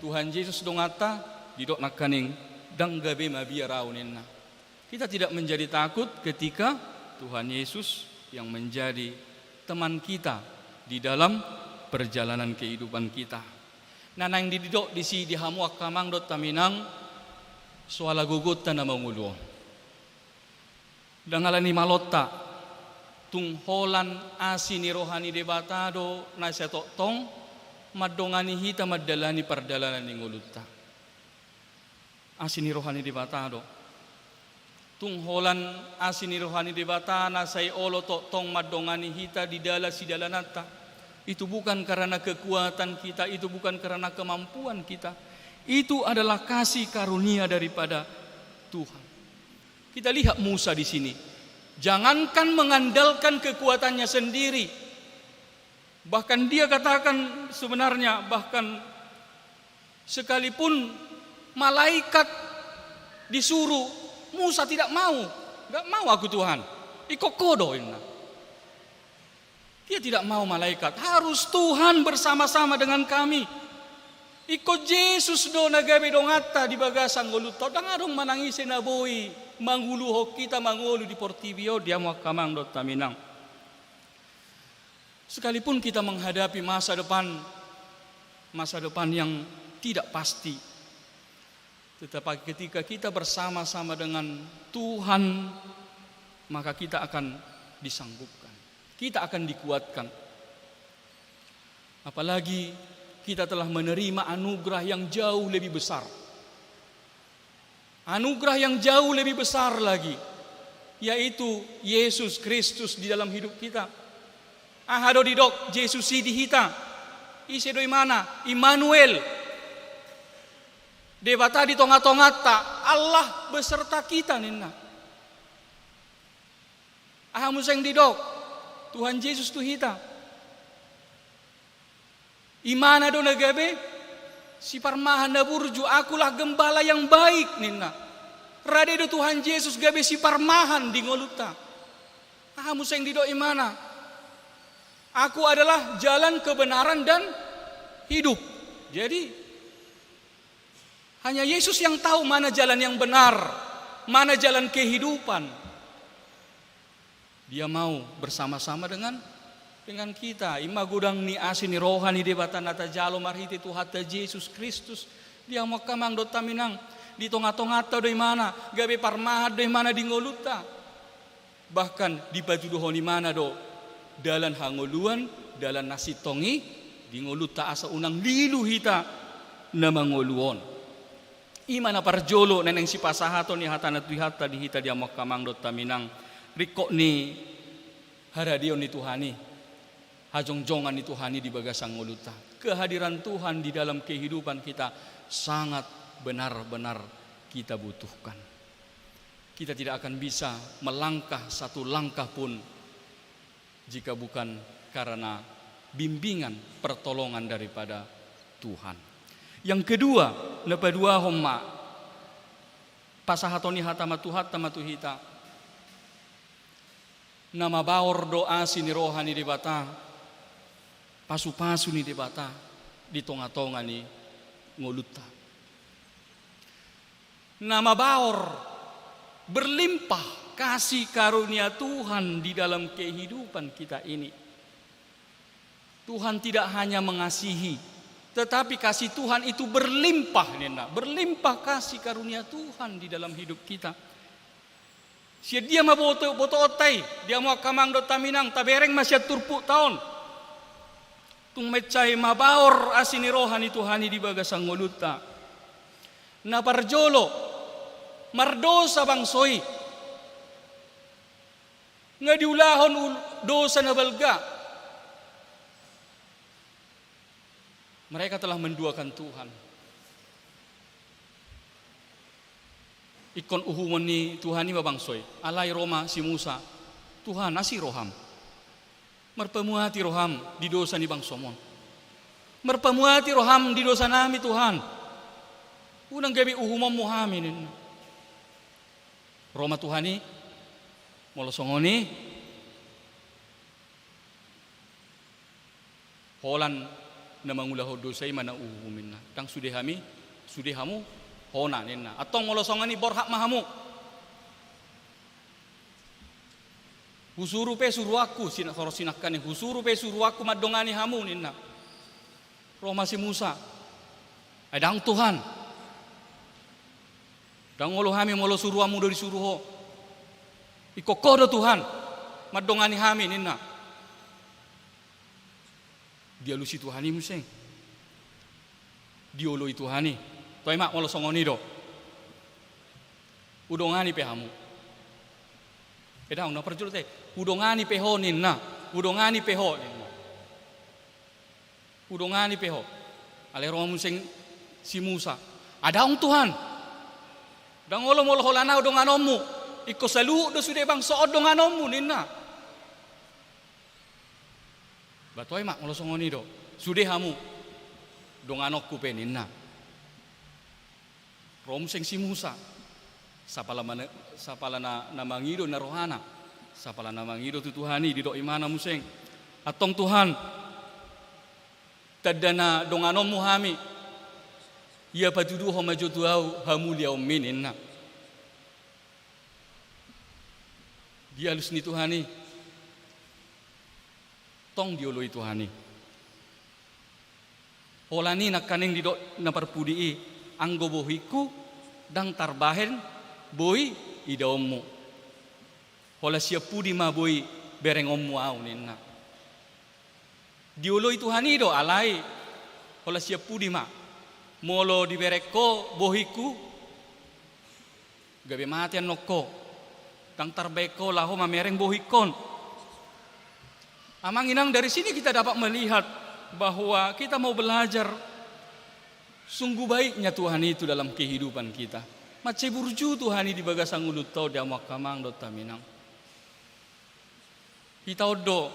S3: Tuhan Yesus dongata didok nakaning danggabe mabiarauninna. Kita tidak menjadi takut ketika Tuhan Yesus yang menjadi teman kita di dalam perjalanan kehidupan kita. Nanang didok disi dihamuak kamang dot taminang suala gugut na manguluo. Dangalani malotta tungholan asini rohani debatado na setotong madongani hita madalani pardalanan ning ulutta. Asini rohani debatado tungholan asini rohani debatana say olo tong madongani hita di dala si dalanata. Itu bukan karena kekuatan kita, itu bukan karena kemampuan kita. Itu adalah kasih karunia daripada Tuhan. Kita lihat Musa di sini. Jangankan mengandalkan kekuatannya sendiri. Bahkan dia katakan sebenarnya bahkan sekalipun malaikat disuruh, Musa tidak mau. Enggak mau aku Tuhan. Ikokodoinna. Dia tidak mau malaikat. Harus Tuhan bersama-sama dengan kami. Iko Yesus do nagabe dongata di bagasan goluto. Dangadong manangisi na boy. Manghuluho kita mangulu di Portibio. Dia mau kamang do taminang. Sekalipun kita menghadapi masa depan yang tidak pasti, tetapi ketika kita bersama-sama dengan Tuhan, maka kita akan disanggupkan, kita akan dikuatkan. Apalagi kita telah menerima anugerah yang jauh lebih besar. Anugerah yang jauh lebih besar lagi, yaitu Yesus Kristus di dalam hidup kita. Ahado didok Yesus di hita. Ise doi mana? Immanuel. Debata di tonga-tongata Allah beserta kita nina. museng didok. Tuhan Yesus tu hita. Imana do nagabe? Si parmahan na burju, akulah gembala yang baik nina. Rade do Tuhan Yesus gabe si parmahan di ngoluta. Museng didok imana? Aku adalah jalan kebenaran dan hidup. Jadi hanya Yesus yang tahu mana jalan yang benar, mana jalan kehidupan. Dia mau bersama-sama dengan kita. Ima gudang ni asin ni rohani debatan nata jalo marhiti Tuhata Yesus Kristus. Dia mau kamang do taminang di tonga-tongata do mana, gabe parmahat do mana di ngoluta. Bahkan di baju dohoni mana do dalan hangoluan, dalan nasi tongi di ngoluta asa unang lilu hita na mangoluon. Ima na parjolo neneng si pasahato ni hatana tuhata di hita dia mau kamang do taminang. Riko ni haradion ni Tuhani, hajongjongan ni Tuhani di bagasang ngoluta. Kehadiran Tuhan di dalam kehidupan kita sangat benar-benar kita butuhkan. Kita tidak akan bisa melangkah satu langkah pun jika bukan karena bimbingan pertolongan daripada Tuhan. Yang kedua, napadua homma pasahatoni hatama tuhita. Nama baor doa sini rohani di bata, pasu-pasu ni di bata, di tonga-tonga ni ngoluta. Nama baor berlimpah kasih karunia Tuhan di dalam kehidupan kita ini. Tuhan tidak hanya mengasihi, tetapi kasih Tuhan itu berlimpah, nena, berlimpah kasih karunia Tuhan di dalam hidup kita. Sia dia ma boto otai, dia mau kamang do taminang tabereng masih turpu tahun. Tung mecai ma baor asini rohani Tuhani di bagasang ngoluta. Na parjolo mardosa bangsoi. Nga diulahon dosa na balga. Mereka telah menduakan Tuhan. Ikon uhumon ni Tuhan ni mabangsoy. Alay Roma si Musa. Tuhan nasi roham. Merpemuati roham di dosa ni bangsomon. Merpemuati roham di dosa nami Tuhan. Unang gabi uhumon muhaminin. Roma Tuhan ni molosongoni. Holan na mangulaho dosay mana uhumin na. Tang sudehamu hona nena atong molosongani borhak mahamu husuru pe suruh aku sinak soro sinakkan husuru pe suruh aku madongani hamu nena roh masih Musa adang Tuhan dang ngolo hami molo suruh amu dari suruh ikokodo Tuhan madongani hami nena dia lusi Tuhani museng dioloi Tuhani toy mak molo songoni do. Udongani pehamu. Edang na perjul teh. Udongani peho ninna. Udongani peho ninna. Udongani peho. Ale romo sing si Musa. Adaong Tuhan. Dang molo holana udonganomu. Iko salu do sude bang sood donganomu ninna. Batoy mak molo songoni do. Sude hamu. Donganokku pe ninna. Romseng si Musa sapala na mangido na rohana sapala na mangido tu Tuhani di do imana museng atong Tuhan tadana donganom muhami ia patudu ho majotuau hamulia ominina dia halus ni Tuhani tong dioloi Tuhani holani nakaning di do na parpudi anggo bohiku dang tarbahen boy idaommu hola siapudi ma boy bereng ommu au nena dioloi Tuhani do alai hola siapudi ma molo di bereko bohiku gabe matian nokko dang tarbeko laho mamereng bohikon amang inang dari sini kita dapat melihat bahwa kita mau belajar sungguh baiknya Tuhan itu dalam kehidupan kita. Mace burju Tuhan di bagasang ulut tau dia makamang do taminang. Hita oddo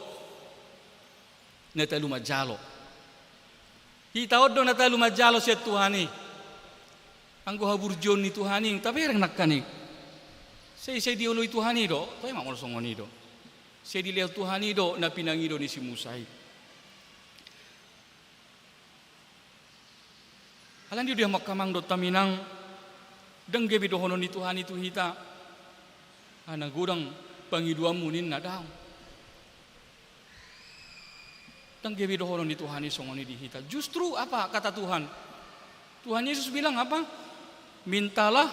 S3: na talu majalo. Hita oddo na talu majalo siya Tuhani. Anggo haburjon ni Tuhani, tapi ereng nakani. Saya diului Tuhani do, tapi mamol songoni do. Saya dilihat Tuhani do na pinangido ni si Musai. Halan dia makamang do taminang dengge bidohono ni Tuhani tu hita. Ana gudang pangiduamu nin nadang. Dengge bidohono ni Tuhani songoni di hita. Justru apa kata Tuhan? Tuhan Yesus bilang apa? Mintalah,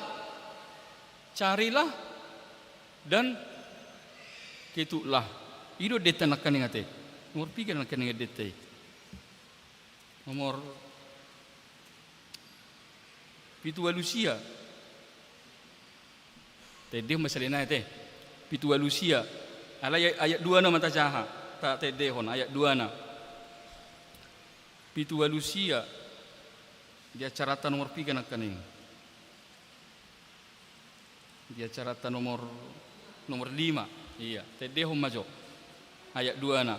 S3: carilah, dan ketuklah. Ido deta nakkan ngate. Nomor 3 nakkan ngate. Nomor pitu Lucia. Tede masalina teh. Pitu Lucia. Ayat 2 na mata jaha. Ta tede hon ayat 2 na. Pitu Lucia. Dia carata nomor 3 nakkan ini. Dia carata nomor 5. Iya, tede hon majo. Ayat 2 na.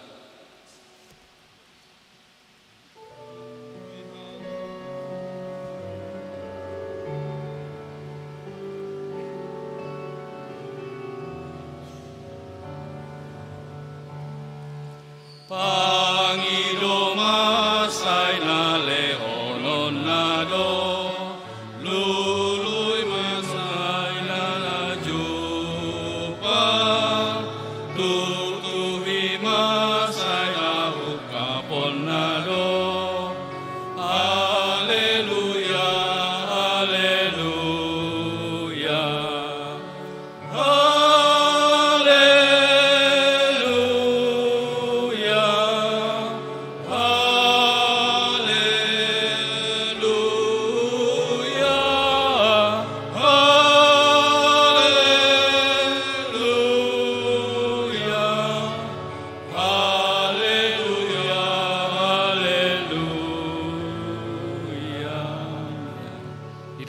S3: Pangido masay na lehonon na do, luluy masay na najupa, tutuhi masay na hukapon na do. Haleluya, haleluya,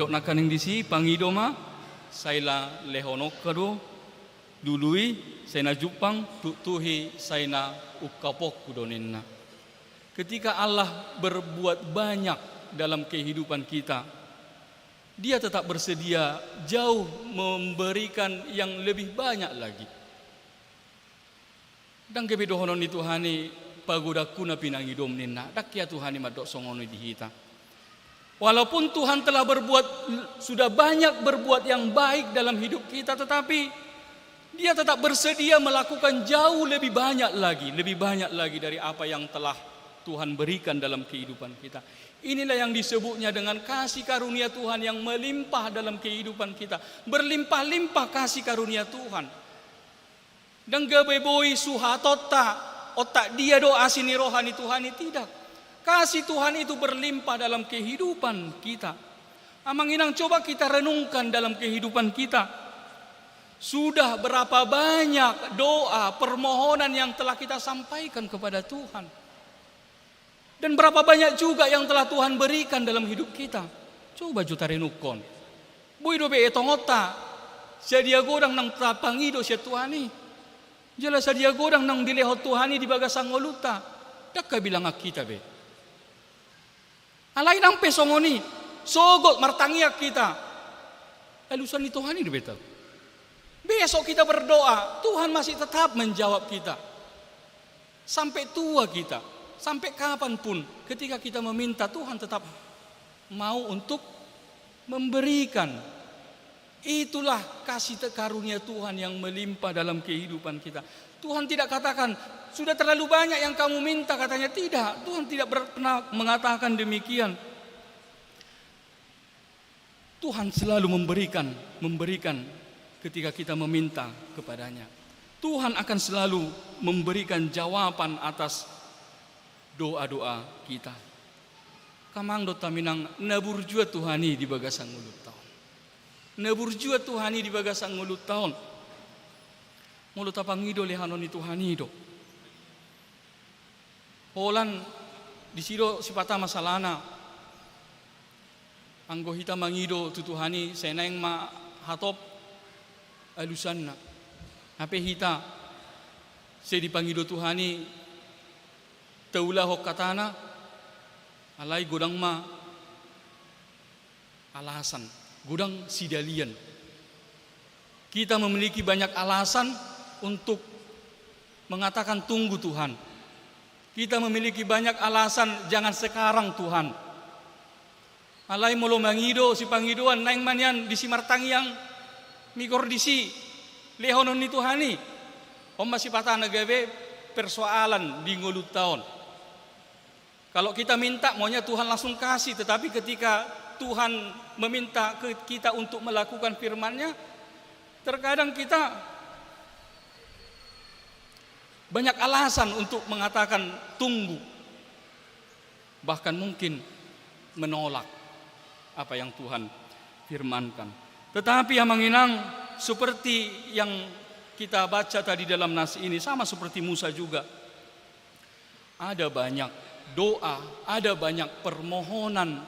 S3: nakaning disi pangidoma saila lehonok kado dului saina jupang tuhi saina ukapok kudoninna. Ketika Allah berbuat banyak dalam kehidupan kita, Dia tetap bersedia jauh memberikan yang lebih banyak lagi. Dan kebedohonon ni Tuhani pagodakuna pinangidom ninna dakya Tuhani madok songono di hita. Walaupun Tuhan telah sudah banyak berbuat yang baik dalam hidup kita, tetapi Dia tetap bersedia melakukan jauh lebih banyak lagi dari apa yang telah Tuhan berikan dalam kehidupan kita. Inilah yang disebutnya dengan kasih karunia Tuhan yang melimpah dalam kehidupan kita. Berlimpah-limpah kasih karunia Tuhan. Dan gabeboi suhatota otak dia doa sini rohani Tuhani tidak. Kasih Tuhan itu berlimpah dalam kehidupan kita. Amanginang coba kita renungkan dalam kehidupan kita. Sudah berapa banyak doa, permohonan yang telah kita sampaikan kepada Tuhan. Dan berapa banyak juga yang telah Tuhan berikan dalam hidup kita. Coba juta renukon. Bui dobe etongota. Sadia godang nang tapangido siya Tuhani. Jala sadia godang nang dilehot Tuhani di bagasang ngoluta. Dakka bilang kita be. Alay nang pesongoni, sogot martangiak kita. Elusan ni Tuhan ini betul. Besok kita berdoa, Tuhan masih tetap menjawab kita. Sampai tua kita, sampai kapanpun ketika kita meminta, Tuhan tetap mau untuk memberikan. Itulah kasih karunia Tuhan yang melimpah dalam kehidupan kita. Tuhan tidak katakan, sudah terlalu banyak yang kamu minta, katanya tidak. Tuhan tidak pernah mengatakan demikian. Tuhan selalu memberikan ketika kita meminta kepadanya. Tuhan akan selalu memberikan jawaban atas doa-doa kita. Kamang dota minang naburjua Tuhani di bagasang mulut tahun. Naburjua Tuhani di bagasang mulut tahun. Mulut apangido lehanon ni Tuhani do. Holan di sido sipata masalana. Anggo hita mangido tu Tuhani seneng ma hatop alusan na. Ape hita Saya dipanggil Tuhani teulah hok katana alai godang ma alasan, godang sidalian. Kita memiliki banyak alasan untuk mengatakan tunggu Tuhan. Kita memiliki banyak alasan jangan sekarang Tuhan. Alai molo mangido si pangidoan naing manyan di simartangiang migor disi lehonon ni Tuhani. Om masih patah nagawe persoalan di ngulut tahun. Kalau kita minta maunya Tuhan langsung kasih, tetapi ketika Tuhan meminta ke kita untuk melakukan firman-Nya, terkadang kita banyak alasan untuk mengatakan tunggu. Bahkan mungkin menolak apa yang Tuhan firmankan. Tetapi yang menginang seperti yang kita baca tadi dalam nas ini, sama seperti Musa juga. Ada banyak doa, ada banyak permohonan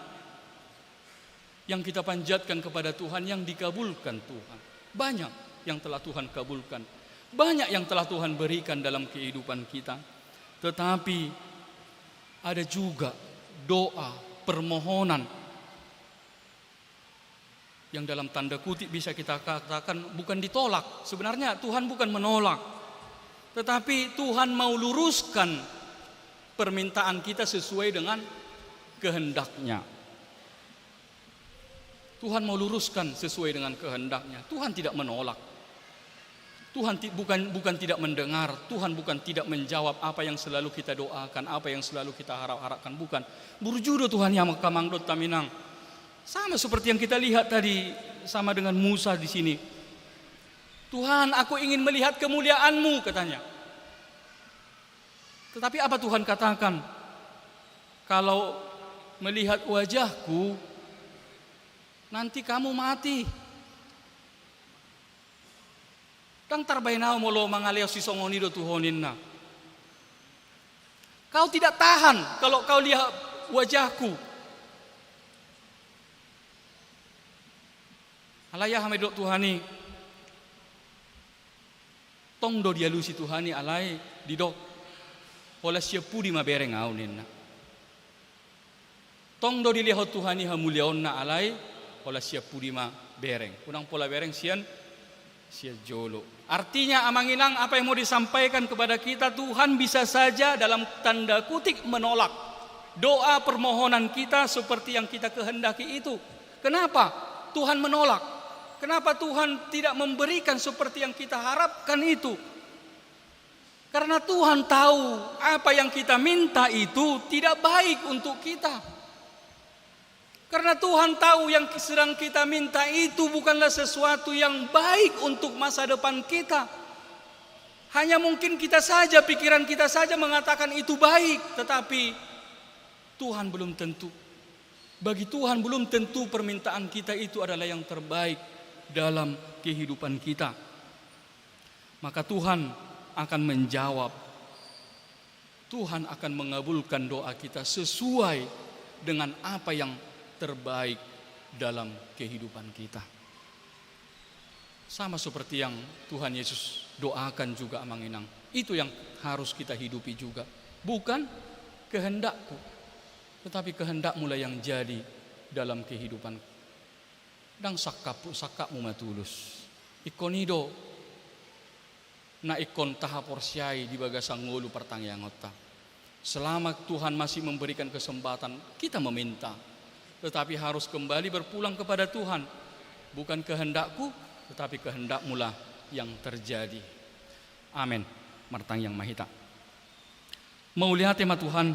S3: yang kita panjatkan kepada Tuhan yang dikabulkan Tuhan. Banyak yang telah Tuhan kabulkan. Banyak yang telah Tuhan berikan dalam kehidupan kita. Tetapi ada juga doa, permohonan yang dalam tanda kutip bisa kita katakan bukan ditolak. Sebenarnya Tuhan bukan menolak, tetapi Tuhan mau luruskan permintaan kita sesuai dengan kehendaknya. Tuhan mau luruskan sesuai dengan kehendaknya. Tuhan tidak menolak. Tuhan bukan tidak mendengar. Tuhan bukan tidak menjawab apa yang selalu kita doakan, apa yang selalu kita harapkan. Bukan. Burjudo Tuhan yang kamangdot taminang. Sama seperti yang kita lihat tadi sama dengan Musa di sini. Tuhan, aku ingin melihat kemuliaan-Mu, katanya. Tetapi apa Tuhan katakan? Kalau melihat wajahku, nanti kamu mati. Tang tarbainao molo mangaleo si songonido tuhoninna. Kau tidak tahan kalau kau lihat wajahku. Alaya hamedok Tuhani. Tong do dialusi Tuhani alai didok. Ola siapu di mabereng auninna. Tong do dilihat Tuhani hamuliaonna alai ola siapu di mabereng. Unang pola bereng sian sia jolo. Artinya amanginang apa yang mau disampaikan kepada kita, Tuhan bisa saja dalam tanda kutip menolak doa permohonan kita seperti yang kita kehendaki itu. Kenapa Tuhan menolak? Kenapa Tuhan tidak memberikan seperti yang kita harapkan itu? Karena Tuhan tahu apa yang kita minta itu tidak baik untuk kita. Karena Tuhan tahu yang sedang kita minta itu bukanlah sesuatu yang baik untuk masa depan kita. Hanya mungkin kita saja, pikiran kita saja mengatakan itu baik, tetapi Tuhan belum tentu. Bagi Tuhan belum tentu permintaan kita itu adalah yang terbaik dalam kehidupan kita. Maka Tuhan akan menjawab. Tuhan akan mengabulkan doa kita sesuai dengan apa yang terbaik dalam kehidupan kita. Sama seperti yang Tuhan Yesus doakan juga amanginang. Itu yang harus kita hidupi juga. Bukan kehendakku, tetapi kehendak mulai yang jadi dalam kehidupan. Dang sakapmu matulus. Ikonido na ikon tahaporsyai di bagasang ngulu pertangyangota. Selama Tuhan masih memberikan kesempatan, kita meminta. Tetapi harus kembali berpulang kepada Tuhan. Bukan kehendakku, tetapi kehendak-Mu lah yang terjadi. Amin. Martang yang mahita. Mau lihat tema Tuhan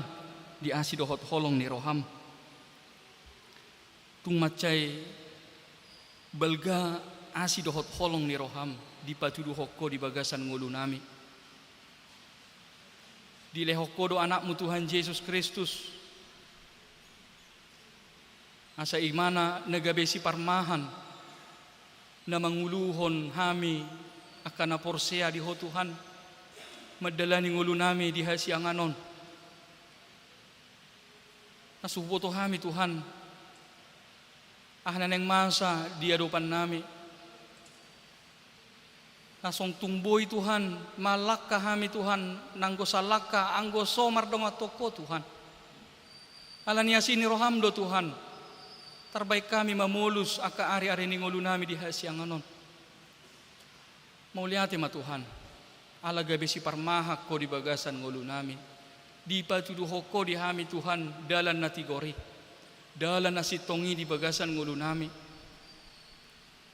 S3: di asidohot holong ni roham. Tung macai belga asidohot holong ni roham di patudu hokko di bagasan ngulu nami. Di lehokko do anak-Mu Tuhan Yesus Kristus. Asa imana negabesi parmahan na manguluhon hami akan naporsea di ho Tuhan madalani ngulu nami di hasianganon. Nasuboto hami Tuhan ahnan yang masa di hadapan nami. Nasong tumboy Tuhan, malaka kami Tuhan, nanggo salaka, anggo somar donga toko Tuhan. Alania sini rohamdo Tuhan, terbaik kami mamulus aka ari-ari ningulu nami di hasianganon. Mau lihat ma Tuhan, ala gabe si parmahak ko di bagasan ngulu nami. Di patudu hoko di hami Tuhan, dalan natigori, dalan nasitongi di bagasan ngulu nami.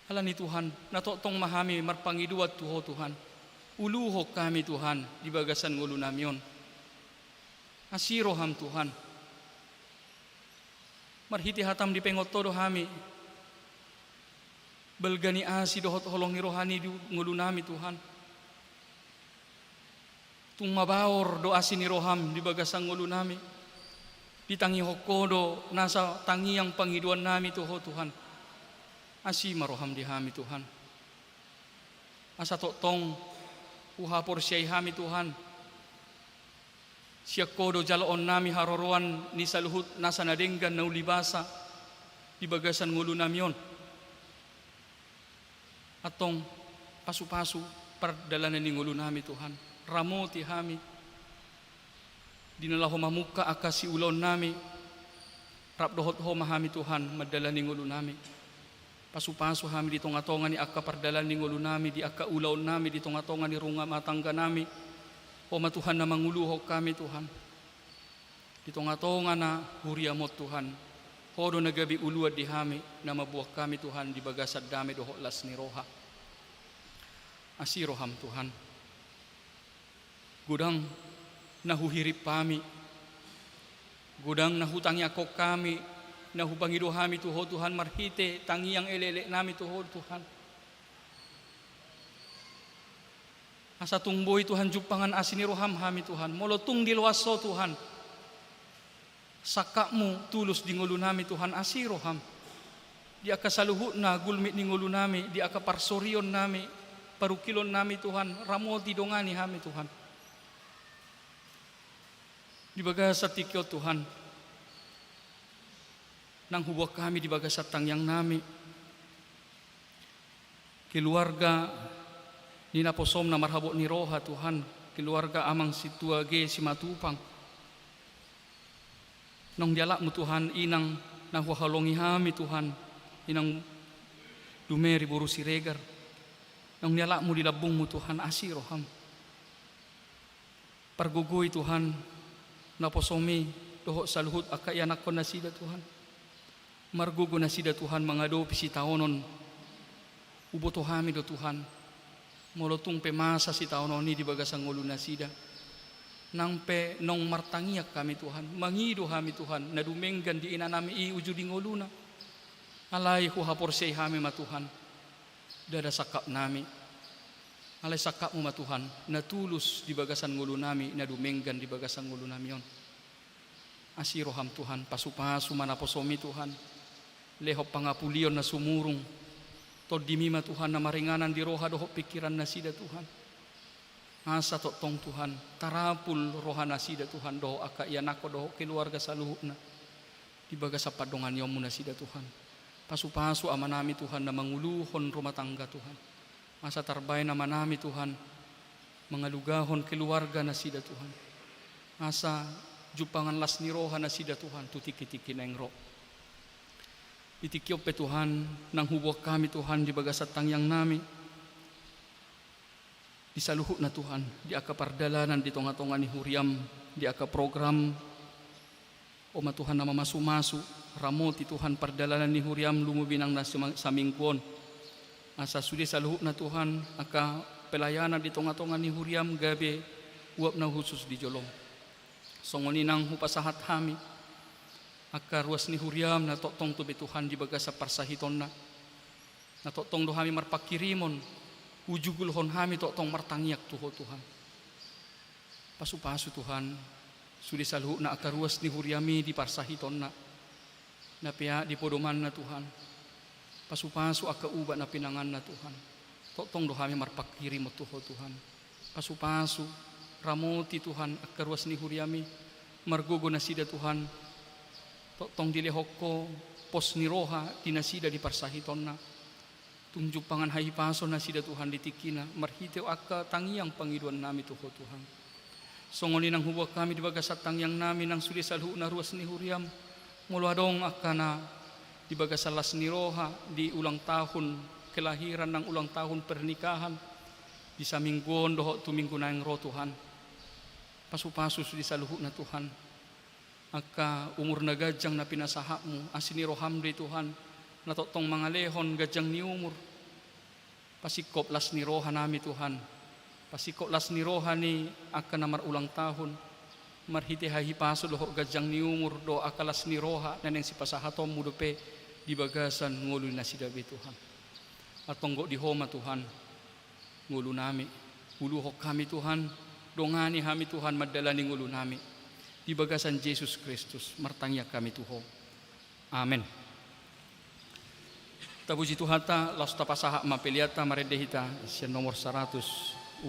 S3: Ala ni Tuhan, natotong mahami marpangiduat tuho Tuhan. Uluhok kami Tuhan di bagasan ngulu namion. Asiroham Tuhan. Marhiti hatam di pengotodo hami. Belgani asi dohot holongi rohani di ngulu nami Tuhan. Tung mabaor do asi ni roham di bagasan ngulu nami. Ditangi hokodo nasa tangi yang pangiduan nami tuho Tuhan. Asi maroham di hami Tuhan. Asa totong uhapor siyai hami Tuhan. Siya kodo jaloon nami haroroan ni saluhut nasa nadenggan na ulibasa di bagasan ngulu namion. Atong pasu-pasu pardalanan ni ngulu nami Tuhan. Ramoti hami. Dinalaho mamuka akasi ulon nami. Rapdohot ho mahami Tuhan madala ni ngulu nami. Pasu-pasu hami di tonga-tonga ni akka pardalan ni ngulu nami, di akka ulaon nami, di tonga-tonga ni runga matangga nami. O Tuhan na manguluhok kami Tuhan. Di tonga-tonga na huriamot Tuhan. Hodo na gabi uluad di hami na mabuak kami Tuhan di bagasad dami doho las ni roha. Asiroham Tuhan. Gudang nahuhirip kami. Gudang nahutangi ako kami. Nahubangido hami tuho Tuhan marhite tangi yang elele nami tuho Tuhan. Asa tungboy Tuhan jupangan asini roham hami Tuhan. Molotung diluaso Tuhan. Sakakmu tulus di ngulu nami Tuhan asiroham. Di aka saluhut na gulmit ni ngulu nami. Di aka parsorion nami. Parukilon nami Tuhan. Ramoti dongani hami Tuhan. Di bagasat tikyo Tuhan. Nang huwag kami di bagasat tangyang nami. Keluarga ni naposom na marhabot ni roha Tuhan. Keluarga amang si tuage si matupang. Nang dialak mo Tuhan inang nahuhalongi hami Tuhan. Inang dumeri buru si regar. Nang dialak mo dilabong mo Tuhan asiroham. Pargugoy Tuhan naposomi doho saluhut akayanak ko na sida Tuhan. Margugo na sida Tuhan mangado pisi taonon. Uboto hami do Tuhan. Molotong pemasa si taonon ni di bagasang ulo na sida. Nang pe nong martangiak kami Tuhan. Mangido hami Tuhan. Nadumenggan di ina nami iujuding ulo na. Alay ko hapor siyay hami ma Tuhan. Dada sakap nami. Alay sakap mo ma Tuhan. Natulus di bagasan ulo nami. Nadumenggan di bagasang ulo nami yon. Asiroham Tuhan. Pasu-pasu manaposomi Tuhan. Lehop pangapulion na sumurong. Tod dimima Tuhan na maringanan di roha doho pikiran na sida Tuhan. Asa totong Tuhan. Tarapul roha na sida Tuhan. Doho aka iyanako doho keluarga saluhut na. Di baga sa padongan yomu na sida Tuhan. Pasu-pasu amanami Tuhan na manguluhon rumah tangga Tuhan. Asa tarbay na manami Tuhan. Mangalugahon keluarga na sida Tuhan. Asa jupangan las ni roha na sida Tuhan. Tutiki-tiki na yung roh. Itikyo pe Tuhan, nang hubok kami Tuhan di bagasat tangyang nami. Di saluhut na Tuhan, di aka pardalanan di tonga-tonga ni huriam, di aka program. O ma Tuhan na mamasu-masu, ramoti Tuhan pardalanan ni huriam lumubinang na samingkuon. Asa sudi saluhut na Tuhan, aka pelayanan di tonga-tonga ni huriam gabi, uap na khusus di jolong. Songoninang hupasahat hami. Aka ruas ni huriam na totong to be Tuhan di baga sa parsahiton na. Na totong do hami marpakirimon. Ujugulhon hami totong martangiak tuho Tuhan. Pasu-pasu Tuhan. Sudi saluhu na aka ruas ni huriami di parsahiton na. Napia di podoman na Tuhan. Pasu-pasu aka uba na pinangan na Tuhan. Totong do hami marpakirimon tuho Tuhan. Pasu-pasu ramoti Tuhan aka ruas ni huriami. Margogo na sida Tuhan. Totong dilehok ko pos ni roha dinasida di parsahiton na. Tunjuk pangan hai paso na sida Tuhan ditikina. Marhiteu akka tangiang pangiduan nami Tuhan Tuhan. Songoni nang huwa kami di bagasat tangiang nami nang sudi salhu na ruas ni huriam. Muluadong akana di bagasalas ni roha di ulang tahun kelahiran ng ulang tahun pernikahan. Di sa mingguon doho tu minggu na yang roh Tuhan. Pasu-pasu di saluhu na Tuhan. Aka umur na gajang na pinasahakmu asini roham di Tuhan. Natotong mga lehon gajang ni umur. Pasikop las ni roha nami Tuhan. Pasikop las ni roha ni aka namar ulang tahun. Marhiti hahi paso doho gajang ni umur do akalas ni roha naneng si pasahatom mudope di bagasan ngulu na sidabi Tuhan. Atonggo di homa Tuhan. Ngulu nami. Ulu hok kami Tuhan. Dongani kami Tuhan madalani ngulu nami. Di bagasan Yesus Kristus martangya kami Tuhan. Amin. Tabuji Tuhan ta lasta pasaha mapeliata maredehita sian nomor 125.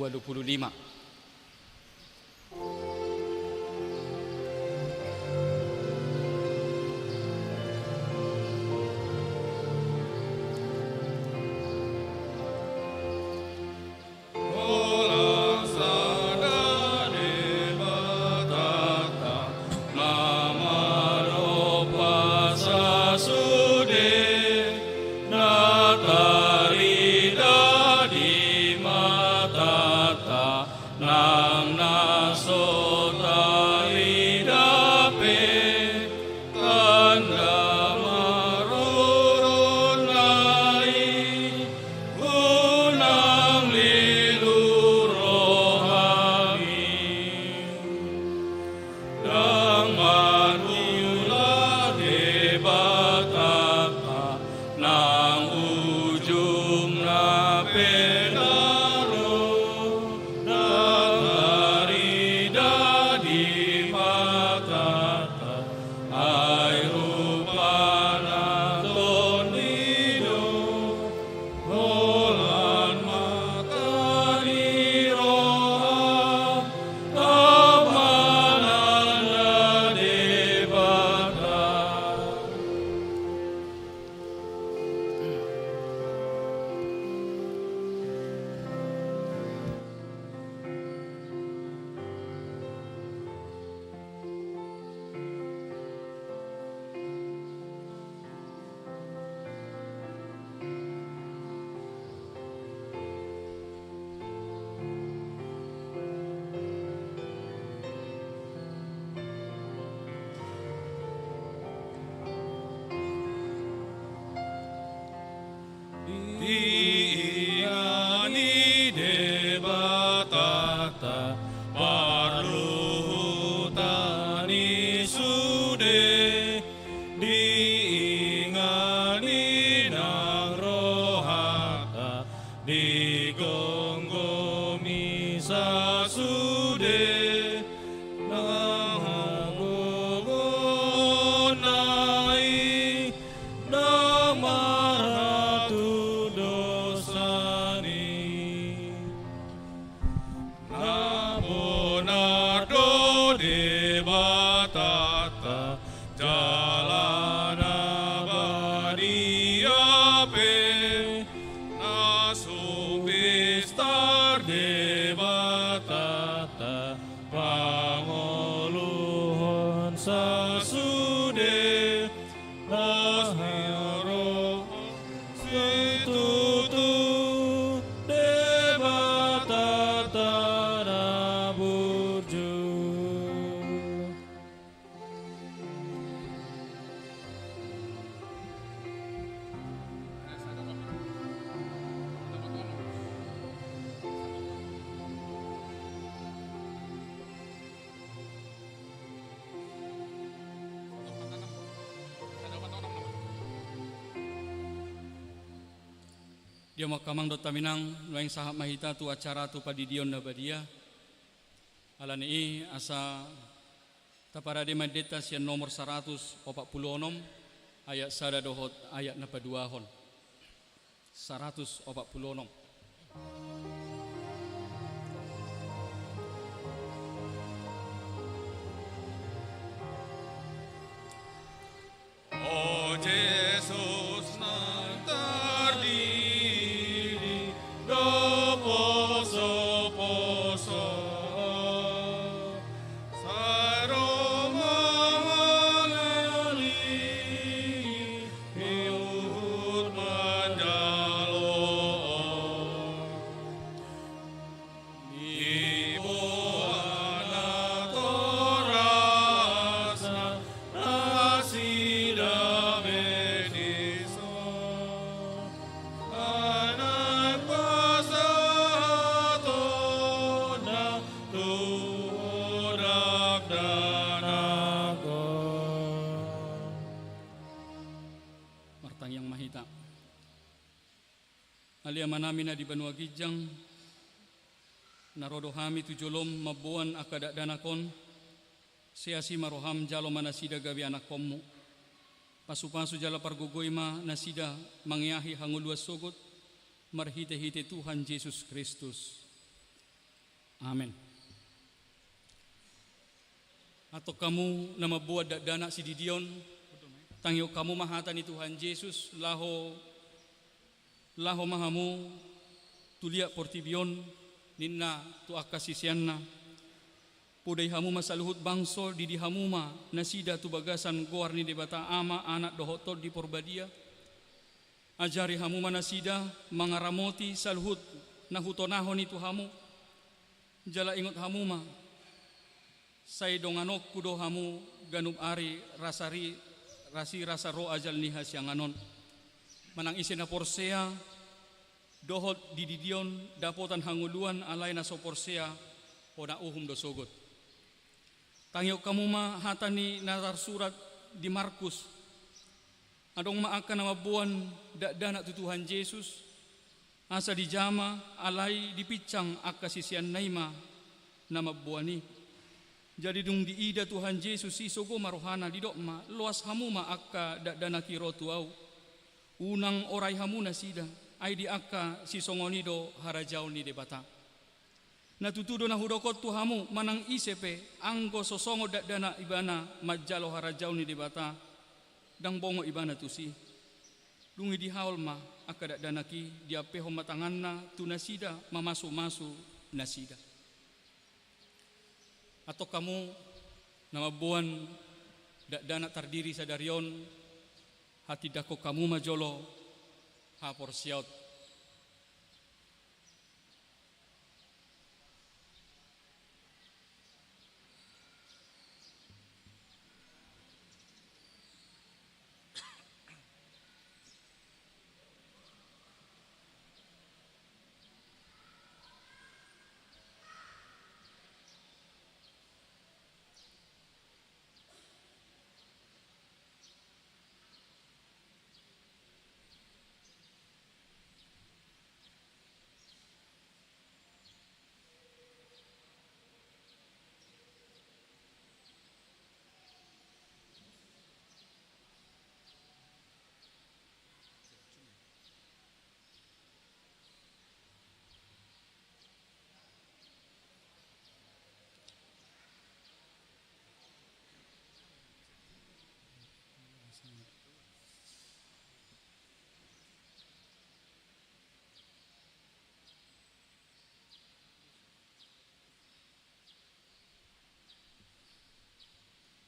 S3: Dia makamang dot taminang laing sahab mahita tu acara tu padidion na badia. Alani asa taparade madeta sian nomor 146 ayat sada dohot ayat na paduahon. 146.
S5: Oh Jesus nang tardi
S2: danago.
S3: Martang yang mahita. Alia manamina di Banua Gijang, narodo hami tujolom mabuan akadak danakon, seasi maroham jalo manasida gawi anak komu. Pasu-pasu jala pargogoima nasida mangiahi hanguluas sogot, marhite-hite Tuhan Yesus Kristus. Amin. Atau kamu nama buat dana si Didion, tangyo kamu mahatani Tuhan Yesus, laho mahamu tulia portibion ninna tu akasisianna. Pudai hamu masaluhut bangsol didi hamu ma nasida tu bagasan goar ni debata ama anak dohotol di porbadia. Ajari hamu manasida mangaramoti saluhut nahutonahon itu hamu. Jala ingot hamu ma say donganok kudo hamu ganub ari rasa ro ajal nihas yang anon. Manang isi na porsea dohot di didion dapotan hanguluan alay na so porsea o na uhum dosogot. Tangyo kamu ma hatani nazar surat di Markus. Adong maaka na mabuan dana tu Tuhan Yesus. Asa di jama alay dipicang akasisian naima na mabuani. Jadi dung di ida Tuhan Yesus isogo marohana di dokma luas hamu ma akka dana kiro tuau. Unang oray hamu nasida ay di akka si songonido harajau ni debata. Natutudo na hudokot tu hamu manang isepe anggo sosongo dana ibana majalo harajau ni debata dang bongo ibana tu si. Dungi di haul ma akka dana ki diapeho matanganna tu nasida mamasu-masu nasida. Atau kamu nama buan dana tardiri sadarion hati dako kamu majolo hapor siaut.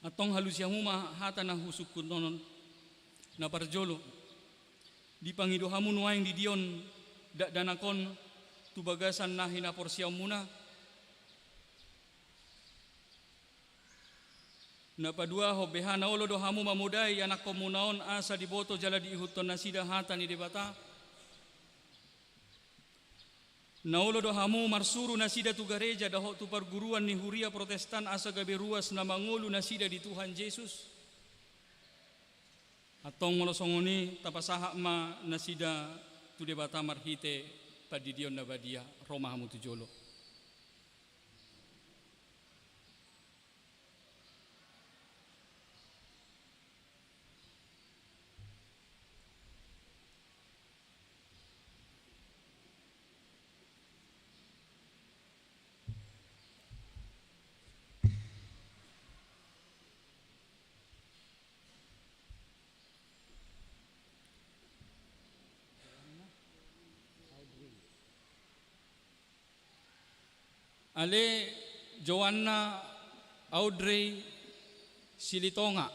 S3: Atong halusyamu ma hata na husukun nonon na parjolo di pangido hamu nuaing di dion danakon tu bagasan na hinaporsiaw muna na padua ho behana olo do hamu mamudai anak komunaon asa diboto jala diihuton nasida hata ni debata na olo do hamu marsuru nasida tu gereja daho tu perguruan ni huria protestan asa gabe ruas na mangulu nasida di Tuhan Yesus atong molosongoni tapasaha ma nasida tu debata marhite padidion na badia Roma hamu tujolo. Ale Joanna Audrey Silitonga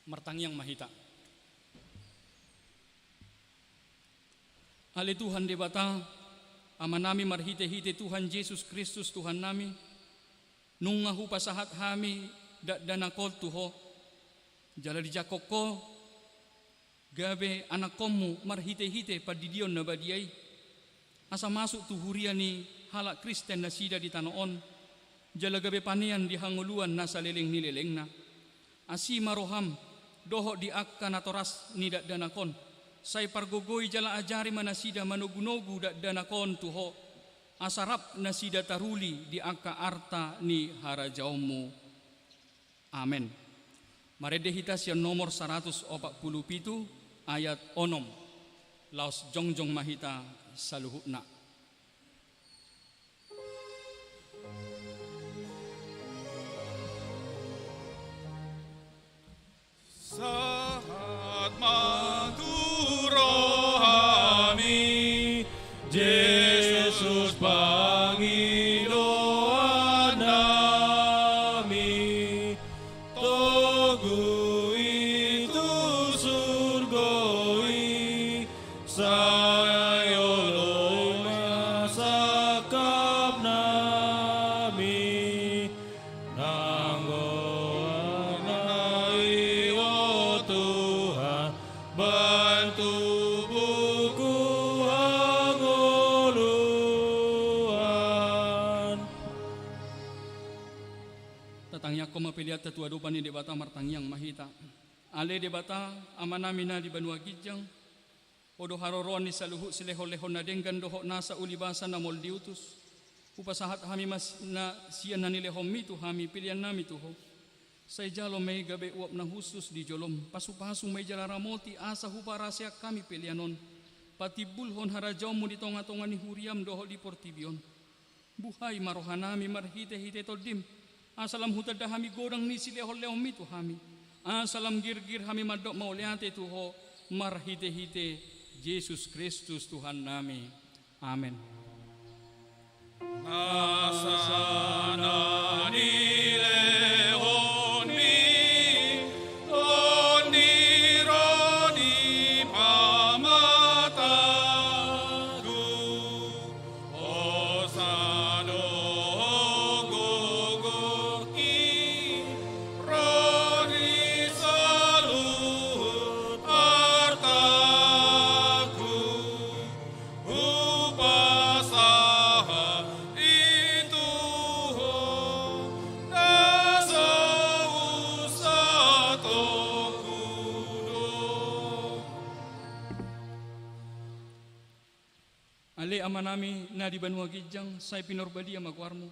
S5: martangyang mahita. Ale Tuhan di bata, ama nami marhite-hite Tuhan Yesus Kristus Tuhan nami, nung ngahu pasahat hami danakol tuho, jala di jakoko, gabe anak komu marhite-hite padidion na badiay, asa masuk tuhuria ni halak Kristen na sida di tanoon, jala gabe panean di hanguluan nasa leleng ni leleng na, asi maroham, doho di akka natoras ni danakon, say pargogoy jala ajari manasida manugunogu danakon tuho, asarap nasida taruli di akka arta ni harajaumu. Amen. Maredehita siya nomor 147 ayat 6. Laos jongjong mahita saluhutna.
S6: Saat maturohami Yesus Panginoon nami, Togu itu surgoi, sayo loya sakap nami, nanggoan nai o Tuhan, bantu buku anguluan.
S5: Tatangyak ko mapiliat tatua dupan ni debata martangyang mahita. Ale debata amanamina di Banua Gijang. Odo haroron ni saluhu sileho-leho na denggan doho nasa ulibasan na moldiutus. Upasahat hami mas na siyan na nilehom mito hami pilihan nami tuho. Say jalo may gabe uap na husus di jolom. Pasu-pasu may jalaramoti asa huparasyak kami pilihanon. Pati bulhon harajaw mo di tonga-tonga ni huriam doho di portibion. Buhay marohanami marhite-hite toldim. Asalam hutad hami gorang ni silehol-lehom mito hami. Asalam gir-gir hami madok mauliate tuho marhite-hite Yesus Kristus Tuhan nami. Amen.
S6: Asana nilehon mi, ondironi pamatagu, osano gogoki, roni salut artaku, upasaha itu nasa usatokudo.
S5: Ale ama nami na di Banua Gijang, say pinorbadia magwarmo.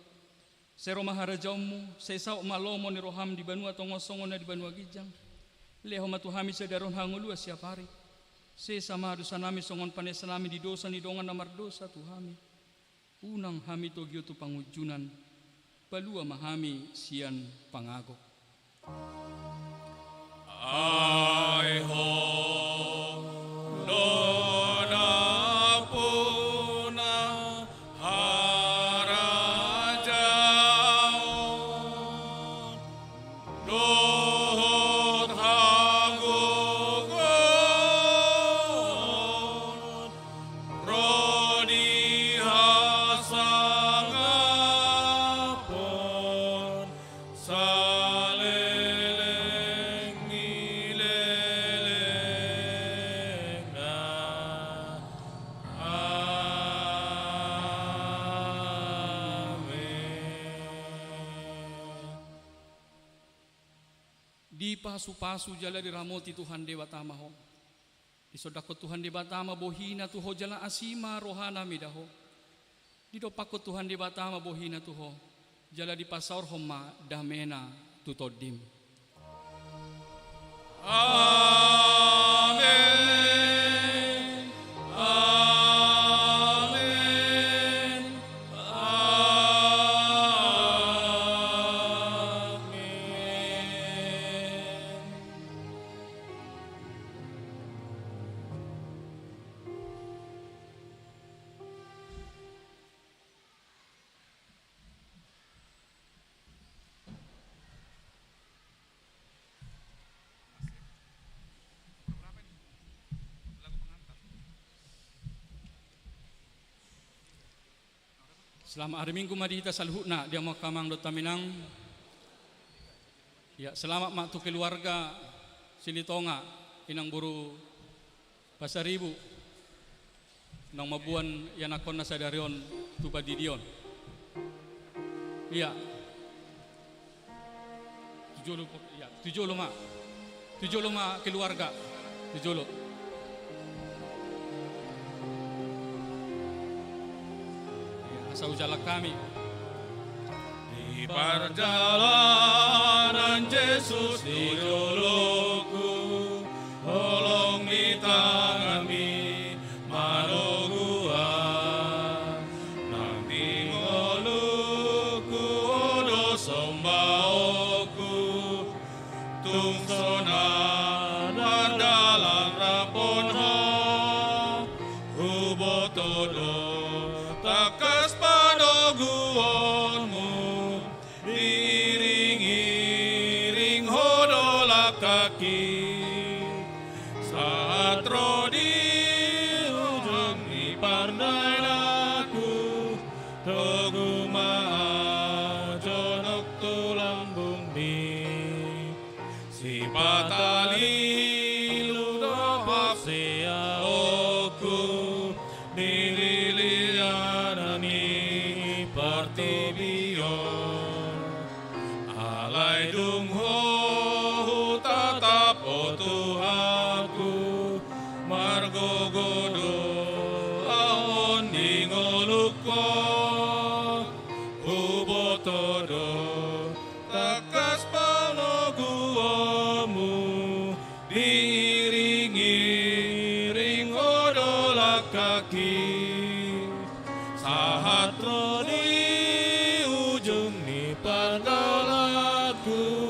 S5: Sero maharajaumu, say sao malomo ni roham di Banua Tongosongo na di Banua Gijang. Leho matuhami sa daron hangulua siya pari. Say sama dosa nami songon panesa nami di dosa ni dongan na mardosa tuhami. Unang hami togyo tu pangujunan, palua mahami siyan pangagok.
S6: Ai ho nona puna harajau, dohot hagogon, rodi hasangapon, saleleng nileleng na. Amen.
S5: Di pasu-pasu jala di ramoti Tuhan Dewa Tamaho. Di sodako Tuhan Dewa Tama bohina tuho jala asima rohana midaho. Di dopako Tuhan Dewa Tama bohina tuho jala di pasaur homa damena tutodim.
S6: Amen. Amen. Amen.
S5: Selama hari Minggu madi kita saluhna dia mau kamang dot taminang. Ya, selamat mak tu keluarga Silitonga inang buru Pasaribu. Nang mabuan yang akon nasa darion tu padidion. Iya. Tujuh lo mak keluarga. Tujuh lo. Asa ujala kami
S6: Di perjalanan Yesus tujuluku, tolong di tanganmi manuguan. Nanti ngoluku odo sombaoku, tungsonan dalam raponha, hubotodo takas panoguonmu, iring-iring hodolak kaki, saat rodi ujung di pandai aku, togu jonok tulang bumi, si patali ludohap siaoku, nililianani partibion, alai dungho tatap o Tuhanku, margogodo aon ningoluko, hubotodo takas panoguomu, diiring-iring odolak kaki, sahat rodi ujung ni pandalaku.